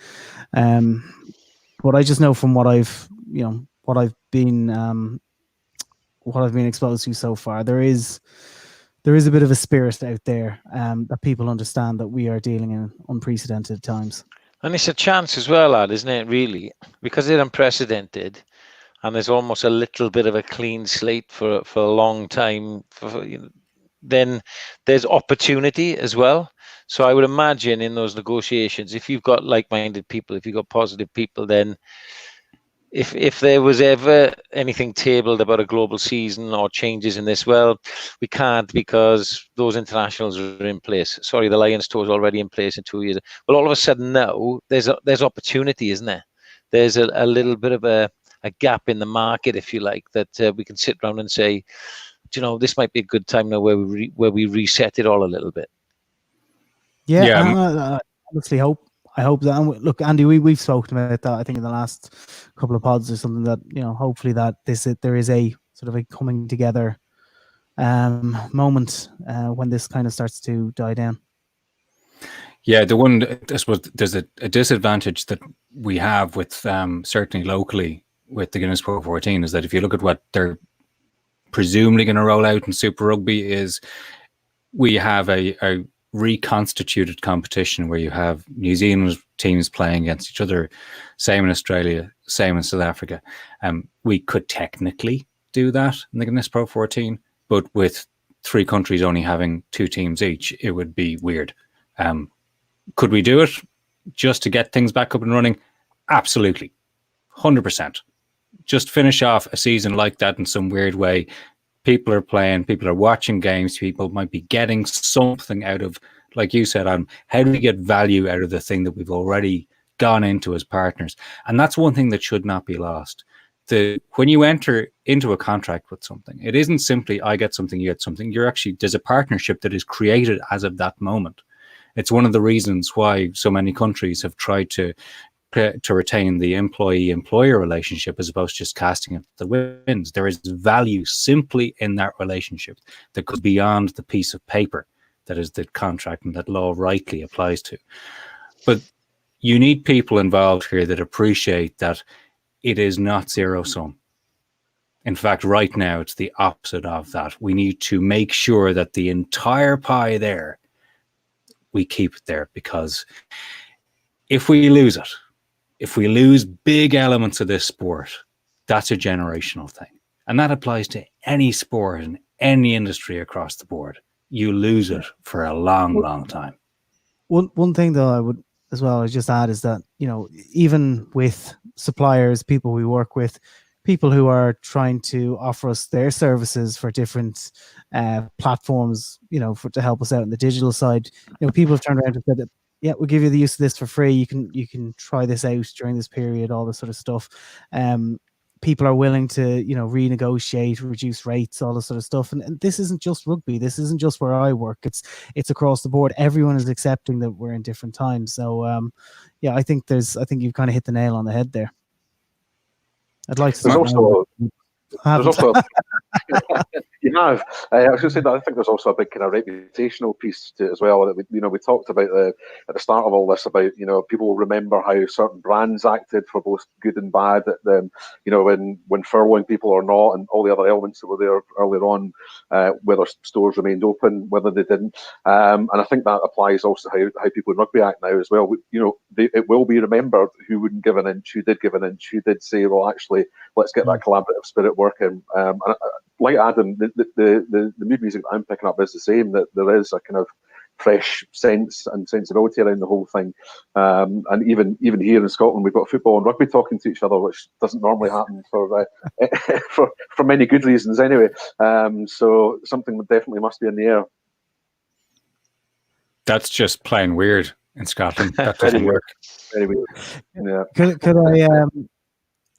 But I just know from what I've been exposed to so far, there is a bit of a spirit out there that people understand that we are dealing in unprecedented times. And it's a chance as well, lad, isn't it, really? Because it's unprecedented. and there's almost a little bit of a clean slate for a long time, then there's opportunity as well. So I would imagine in those negotiations, if you've got like-minded people, if you've got positive people, then if there was ever anything tabled about a global season or changes in this, well, we can't because those internationals are in place. Sorry, the Lions tour is already in place in 2 years. Well, all of a sudden now there's opportunity, isn't there? There's a little bit of a gap in the market, if you like, that we can sit around and say, this might be a good time now where we reset it all a little bit. Yeah. I honestly I hope that. And look, Andy, we've spoken about that, I think, in the last couple of pods or something, that hopefully that there is a sort of a coming together moment when this kind of starts to die down. Yeah, I suppose there's a disadvantage that we have with certainly locally with the Guinness Pro 14 is that if you look at what they're presumably going to roll out in Super Rugby, is we have a reconstituted competition where you have New Zealand teams playing against each other, same in Australia, same in South Africa. We could technically do that in the Guinness Pro 14, but with 3 countries only having 2 teams each, it would be weird. Could we do it just to get things back up and running? Absolutely. 100%. Just finish off a season like that in some weird way. People are playing, people are watching games, people might be getting something out of, like you said, Adam, how do we get value out of the thing that we've already gone into as partners? And that's one thing that should not be lost. When you enter into a contract with something, it isn't simply I get something, you get something. There's a partnership that is created as of that moment. It's one of the reasons why so many countries have tried to retain the employee-employer relationship as opposed to just casting it to the winds. There is value simply in that relationship that goes beyond the piece of paper that is the contract and that law rightly applies to. But you need people involved here that appreciate that it is not zero-sum. In fact, right now, it's the opposite of that. We need to make sure that the entire pie there, we keep it there, because if we lose it, if we lose big elements of this sport, that's a generational thing. And that applies to any sport and any industry across the board. You lose it for a long, long time. One thing, though, I would as well just add is that, even with suppliers, people we work with, people who are trying to offer us their services for different platforms, to help us out on the digital side, people have turned around and said that, yeah, we'll give you the use of this for free. You can try this out during this period, all this sort of stuff. People are willing to, renegotiate, reduce rates, all this sort of stuff. And this isn't just rugby. This isn't just where I work. It's across the board. Everyone is accepting that we're in different times. So, I think you've kind of hit the nail on the head there. I'd like to. There's also you have. I was going to say that I think there's also a big kind of reputational piece to it as well. That we talked about at the start of all this about people will remember how certain brands acted for both good and bad. When furloughing people or not, and all the other elements that were there earlier on, whether stores remained open, whether they didn't, and I think that applies also how people in rugby act now as well. It will be remembered who wouldn't give an inch, who did give an inch, who did say, well, actually, let's get that collaborative spirit working. And like Adam, the mood music that I'm picking up is the same, that there is a kind of fresh sense and sensibility around the whole thing. And even here in Scotland, we've got football and rugby talking to each other, which doesn't normally happen for many good reasons anyway. So something that definitely must be in the air. That's just plain weird in Scotland. That doesn't work. Very weird. Yeah.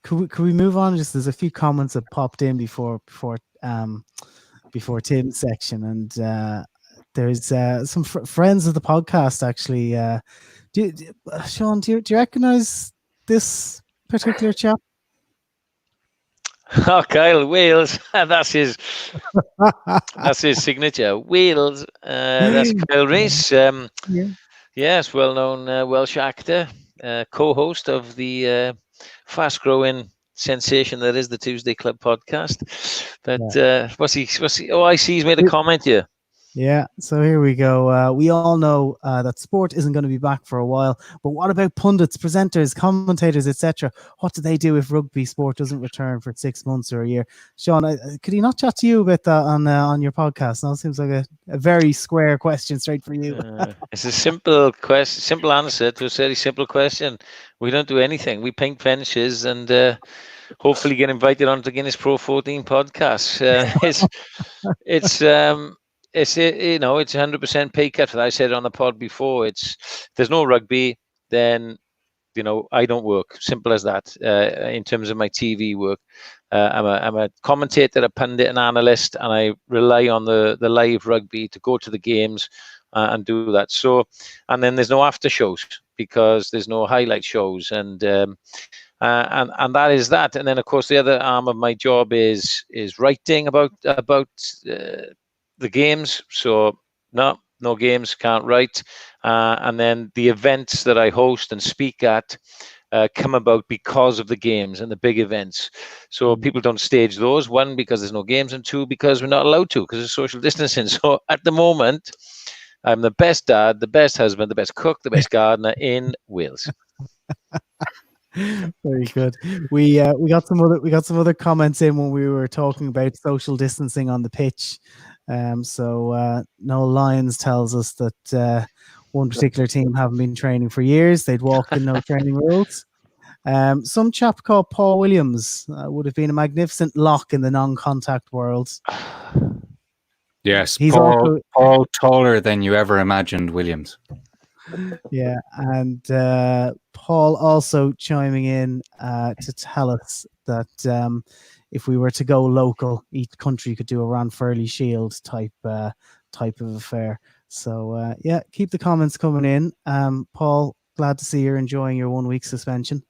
Could we move on? Just there's a few comments that popped in before Tim's section, and there's some friends of the podcast actually. Sean, do you recognize this particular chap? Oh, Kyle Wales. That's his signature. Wales. That's Kyle Rees. Yes, well-known Welsh actor, co-host of the fast-growing sensation that is the Tuesday Club podcast. But what's he? Oh, I see. He's made a comment here. Yeah, so here we go. We all know that sport isn't going to be back for a while, but what about pundits, presenters, commentators, etc.? What do they do if rugby sport doesn't return for 6 months or a year? Sean, could he not chat to you about that on your podcast? Now, it seems like a very square question straight for you. It's a simple question, simple answer to a very simple question. We don't do anything. We paint fences and hopefully get invited onto the Guinness Pro 14 podcast. It's 100% pay cut for that. I said it on the pod before. There's no rugby, then I don't work. Simple as that. In terms of my TV work, I'm a commentator, a pundit, an analyst, and I rely on the live rugby to go to the games and do that. So, and then there's no after shows because there's no highlight shows, and that is that. And then of course the other arm of my job is writing about the games. So no games, can't write. And then the events that I host and speak at come about because of the games and the big events. So people don't stage those, one, because there's no games, and two, because we're not allowed to because of social distancing. So at the moment, I'm the best dad, the best husband, the best cook, the best gardener in Wales. Very good. We got some other comments in when we were talking about social distancing on the pitch. So Noel Lyons tells us that one particular team haven't been training for years. They'd walk in no training rules. Some chap called Paul Williams would have been a magnificent lock in the non-contact world. Yes, He's Paul taller than you ever imagined, Williams. Yeah, and Paul also chiming in to tell us that if we were to go local, each country could do a Ranfurly Shield type of affair. So yeah, keep the comments coming in. Paul, glad to see you're enjoying your 1 week suspension.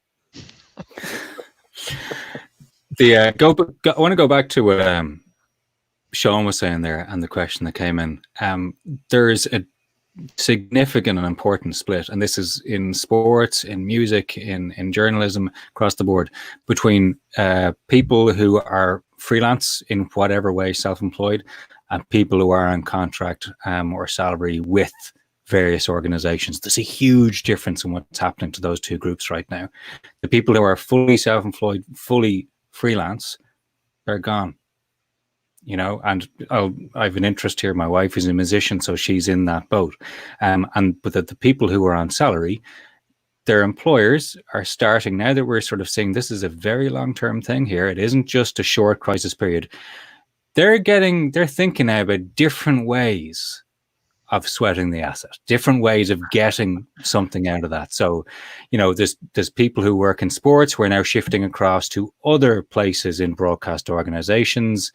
I want to go back to what Sean was saying there and the question that came in. There's a significant and important split, and this is in sports, in music, in journalism, across the board, between people who are freelance in whatever way, self-employed, and people who are on contract or salary with various organizations. There's a huge difference in what's happening to those two groups right now. The people who are fully self-employed, fully freelance, they're gone. And I have an interest here. My wife is a musician, so she's in that boat. But the people who are on salary, their employers are starting, now that we're sort of saying this is a very long-term thing here, it isn't just a short crisis period. They're thinking now about different ways of sweating the asset, different ways of getting something out of that. So, there's people who work in sports who are now shifting across to other places in broadcast organizations.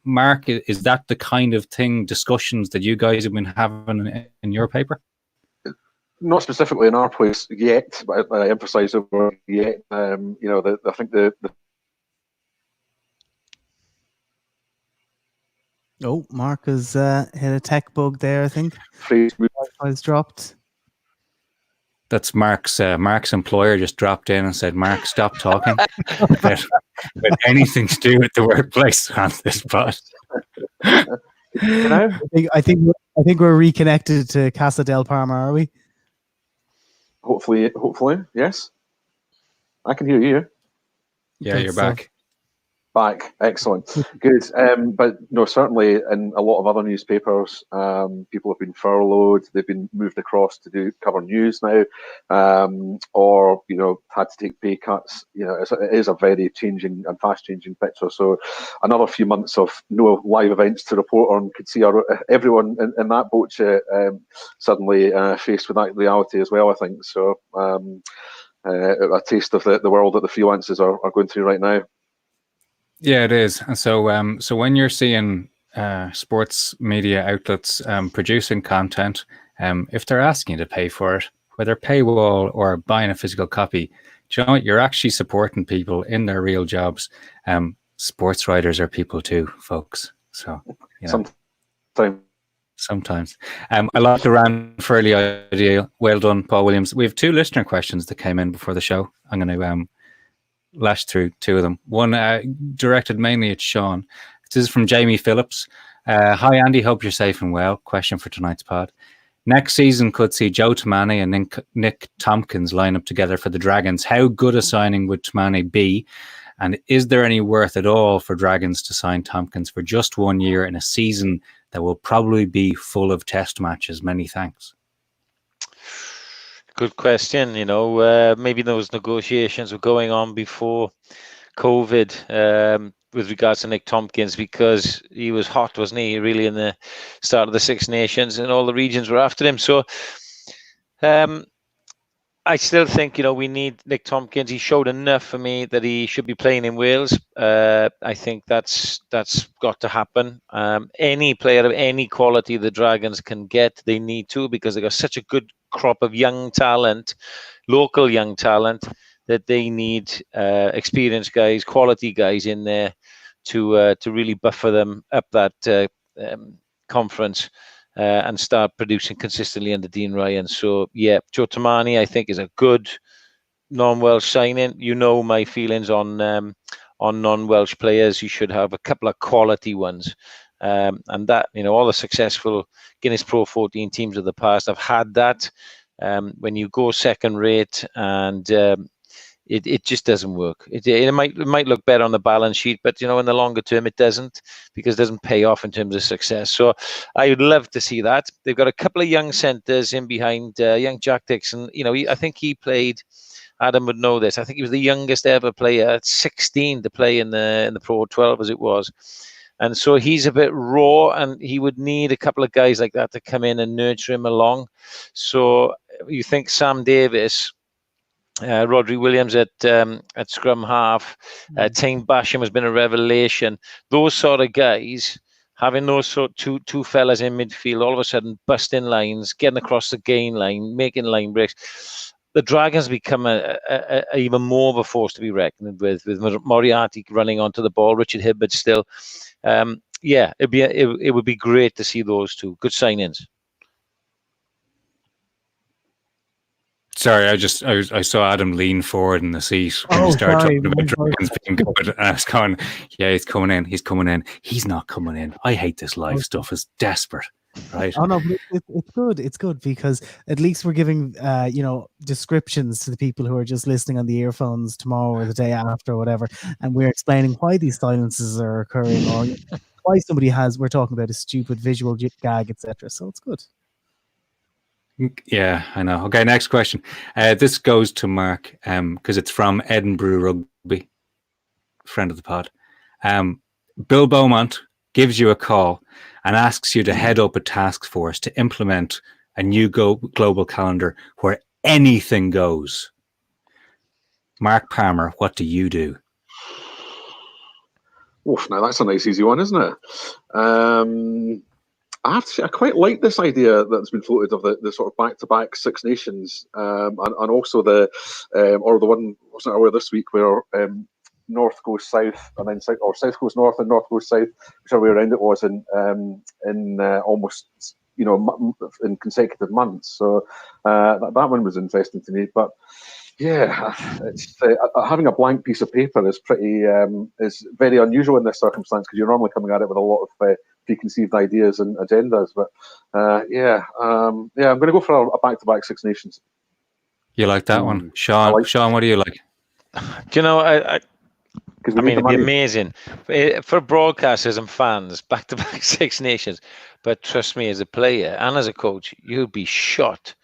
Mark, is that the kind of discussions that you guys have been having in your paper? Not specifically in our place yet, but I emphasise over yet. I think the Oh, Mark has hit a tech bug there, I think. Wi-Fi's dropped. That's Mark's employer just dropped in and said, Mark, stop talking about anything to do with the workplace on this pod. I think we're reconnected to Casa del Parma, are we? Hopefully, yes. I can hear you. Yeah, you're back. Back, excellent, good. But no, certainly in a lot of other newspapers, people have been furloughed. They've been moved across to cover news now, or had to take pay cuts. It is a very changing and fast-changing picture. So another few months of no live events to report on could see everyone in that boat suddenly faced with that reality as well. I think so. A taste of the world that the freelancers are going through right now. Yeah, it is. And so when you're seeing sports media outlets producing content, if they're asking you to pay for it, whether paywall or buying a physical copy, you're actually supporting people in their real jobs. Sports writers are people too, folks. So sometimes. I like the Ranfurly idea. Well done, Paul Williams. We have two listener questions that came in before the show. I'm going to lash through two of them. One directed mainly at Sean. This is from Jamie Phillips. Hi, Andy. Hope you're safe and well. Question for tonight's pod. Next season could see Joe Tamani and Nick Tompkins line up together for the Dragons. How good a signing would Tamani be? And is there any worth at all for Dragons to sign Tompkins for just 1 year in a season that will probably be full of test matches? Many thanks. Good question. Maybe those negotiations were going on before COVID with regards to Nick Tompkins, because he was hot, wasn't he? Really, in the start of the Six Nations, and all the regions were after him. So I still think, we need Nick Tompkins. He showed enough for me that he should be playing in Wales. I think that's got to happen. Any player of any quality the Dragons can get, they need to, because they've got such a good crop of young talent, local young talent, that they need experienced guys, quality guys in there to really buffer them up that conference. And start producing consistently under Dean Ryan. So, yeah, Joe Tamani, I think, is a good non-Welsh signing. My feelings on non-Welsh players. You should have a couple of quality ones. And that, all the successful Guinness Pro 14 teams of the past have had that. When you go second rate and it just doesn't work. It might look better on the balance sheet, but in the longer term it doesn't, because it doesn't pay off in terms of success. So I would love to see that. They've got a couple of young centres in behind, young Jack Dixon. I think he played. Adam would know this. I think he was the youngest ever player at 16 to play in the Pro 12 as it was. And so he's a bit raw, and he would need a couple of guys like that to come in and nurture him along. So you think Sam Davis, Rodri Williams at scrum half, Tane Basham has been a revelation. Those sort of guys, having those two fellas in midfield, all of a sudden busting lines, getting across the gain line, making line breaks. The Dragons become a even more of a force to be reckoned with Moriarty running onto the ball, Richard Hibbert still. It would be great to see those two good signings. Sorry, I saw Adam lean forward in the seat when he started talking about Dragons being good, and I was going, yeah, he's coming in. He's not coming in. I hate this live stuff. It's desperate, right? Oh no, but it's good. It's good because at least we're giving descriptions to the people who are just listening on the earphones tomorrow or the day after or whatever, and we're explaining why these silences are occurring or why we're talking about a stupid visual gag, etc. So it's good. Yeah, I know. Okay, next question. This goes to Mark because it's from Edinburgh Rugby, friend of the pod. Bill Beaumont gives you a call and asks you to head up a task force to implement a new global calendar where anything goes. Mark Palmer, what do you do? Oof, now that's a nice easy one, isn't it? I have to say, I quite like this idea that's been floated of the sort of back-to-back Six Nations, and also the one wasn't aware this week where North goes south and then south, or south goes north and north goes south, whichever way around it was in almost in consecutive months. So that one was interesting to me, but. Yeah, it's having a blank piece of paper is is very unusual in this circumstance, because you're normally coming at it with a lot of preconceived ideas and agendas. But I'm going to go for a back-to-back Six Nations. You like that one, Sean? Sean, what do you like? Do you know, I mean, it'd be amazing for broadcasters and fans, back-to-back Six Nations. But trust me, as a player and as a coach, you'd be shot.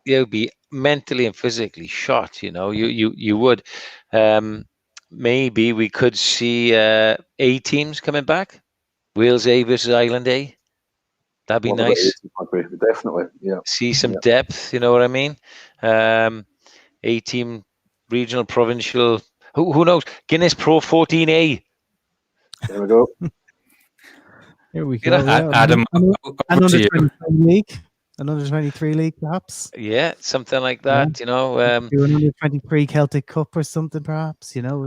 You'll be mentally and physically shot. You would. Maybe we could see A teams coming back. Wales A versus Ireland A. That'd be nice. Definitely, yeah. See some depth. You know what I mean? A team, regional, provincial. Who knows? Guinness Pro 14A. There we go. Here we go. Adam, another 23 league. Another 23 league, perhaps. Yeah, something like that. Do another 23 Celtic Cup or something, perhaps. Do you know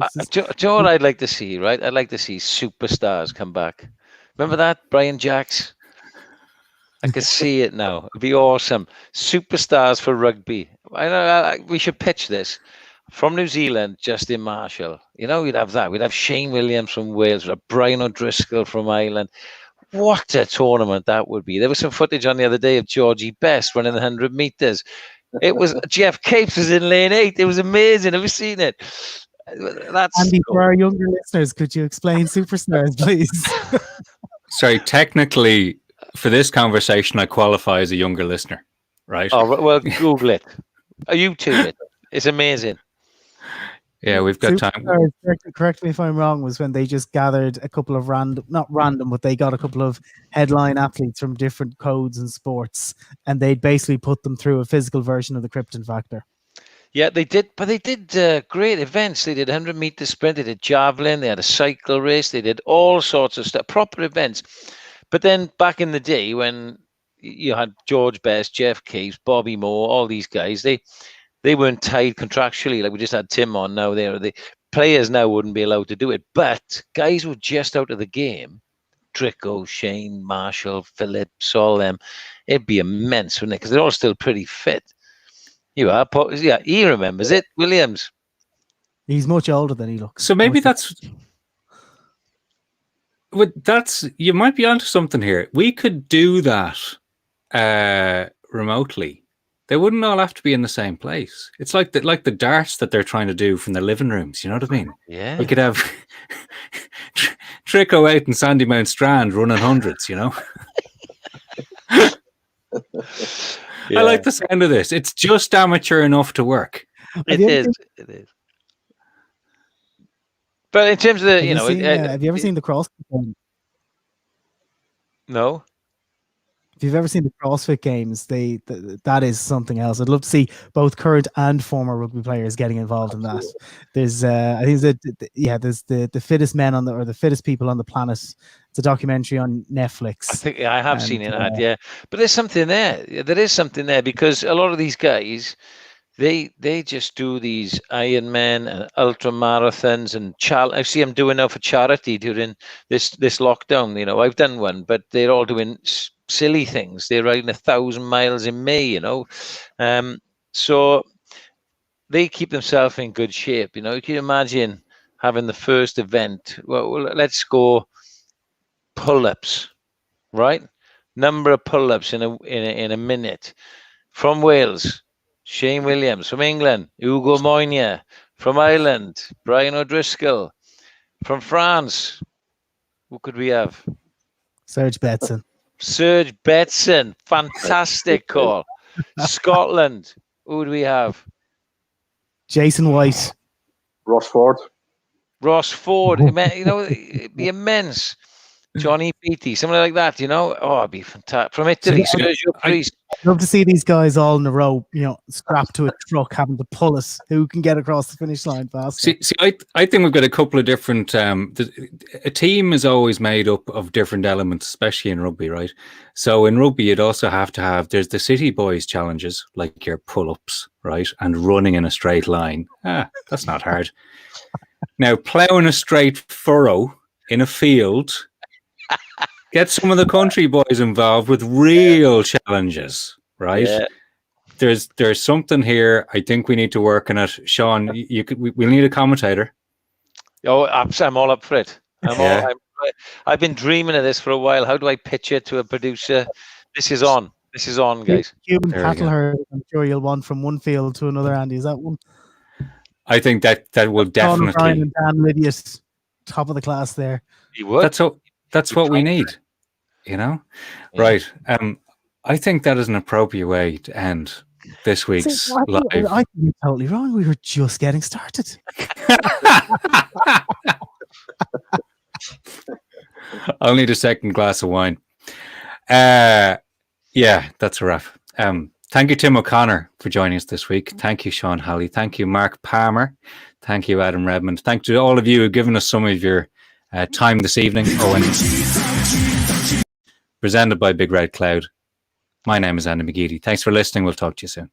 what I'd like to see? Right, I'd like to see superstars come back. Remember that, Brian Jacks? I can see it now. It'd be awesome. Superstars for rugby. I know we should pitch this. From New Zealand, Justin Marshall. You know, we'd have that. We'd have Shane Williams from Wales. We'd have Brian O'Driscoll from Ireland. What a tournament that would be. There was some footage on the other day of Georgie Best running the 100 meters. It was Jeff Capes was in lane 8. It was amazing. Have you seen it? That's Andy, for our younger listeners, could you explain superstars, please? Sorry, technically, for this conversation, I qualify as a younger listener, right? Oh, well, Google it. YouTube it. It's amazing. Yeah, we've got time. Superstars, correct me if I'm wrong, was when they just gathered a couple of not random, but they got a couple of headline athletes from different codes and sports, and they'd basically put them through a physical version of the Krypton Factor. Yeah, they did, but they did great events. They did 100 meter sprint, they did javelin, they had a cycle race, they did all sorts of stuff, proper events. But then back in the day when you had George Best, Jeff Capes, Bobby Moore, all these guys, they weren't tied contractually. Like we just had Tim on now. The players now wouldn't be allowed to do it. But guys who were just out of the game, Tricko, Shane, Marshall, Phillips, all them, it'd be immense, wouldn't it? Because they're all still pretty fit. You are, yeah. He remembers it, Williams. He's much older than he looks. So maybe that's you might be onto something here. We could do that remotely. They wouldn't all have to be in the same place. It's like the darts that they're trying to do from their living rooms. You know what I mean? Yeah. We could have Tricko out in Sandymount Strand running hundreds. You know. Yeah. I like the sound of this. It's just amateur enough to work. It is. But in terms of the, have you ever seen the CrossFit Games? No. If you've ever seen the CrossFit Games, that is something else. I'd love to see both current and former rugby players getting involved in that. There's, I think there's the fittest men or the fittest people on the planet. It's a documentary on Netflix. I think I have seen it. Yeah, but there's something there. There is something there because a lot of these guys, they just do these Ironman and ultra marathons and I see them doing now for charity during this lockdown. You know, I've done one, but they're all doing silly things. They're riding 1,000 miles in May. You know, so they keep themselves in good shape. You know, you can imagine having the first event. Well, let's go pull-ups, right? Number of pull-ups in a minute. From Wales, Shane Williams. From England, Hugo Moynier. From Ireland, Brian O'Driscoll. From France, who could we have? Serge Betson. Serge Betson, fantastic call. Scotland, who do we have? Jason White. Ross Ford. Ross Ford, you know, it'd be immense. Johnny Beattie, something like that, you know. Oh, it'd be fantastic. From Italy, Sergio Priest. I'd love to see these guys all in a row, you know, strapped to a truck, having to pull us. Who can get across the finish line faster? See, I think we've got a couple of different. A team is always made up of different elements, especially in rugby, right? So in rugby, you'd also have to have. There's the City Boys challenges, like your pull-ups, right, and running in a straight line. That's not hard. Now, ploughing a straight furrow in a field. Get some of the country boys involved with real challenges, right? Yeah. There's something here. I think we need to work on it. Sean, we'll need a commentator. Oh, I'm all up for it. I've been dreaming of this for a while. How do I pitch it to a producer? This is on. This is on, guys. Cuban cattle herd. I'm sure you'll want from one field to another. Andy, is that one? I think that will definitely. Brian and Dan Lydiot, top of the class there. He would. That's what we need. You know, yeah. Right? I think that is an appropriate way to end this week's live. I think you're totally wrong. We were just getting started. I'll need a second glass of wine. Yeah, that's a wrap. Thank you, Tim O'Connor, for joining us this week. Thank you, Sean Halley. Thank you, Mark Palmer. Thank you, Adam Redmond. Thank you to all of you who have given us some of your time this evening. Presented by Big Red Cloud. My name is Andy McGeady. Thanks for listening. We'll talk to you soon.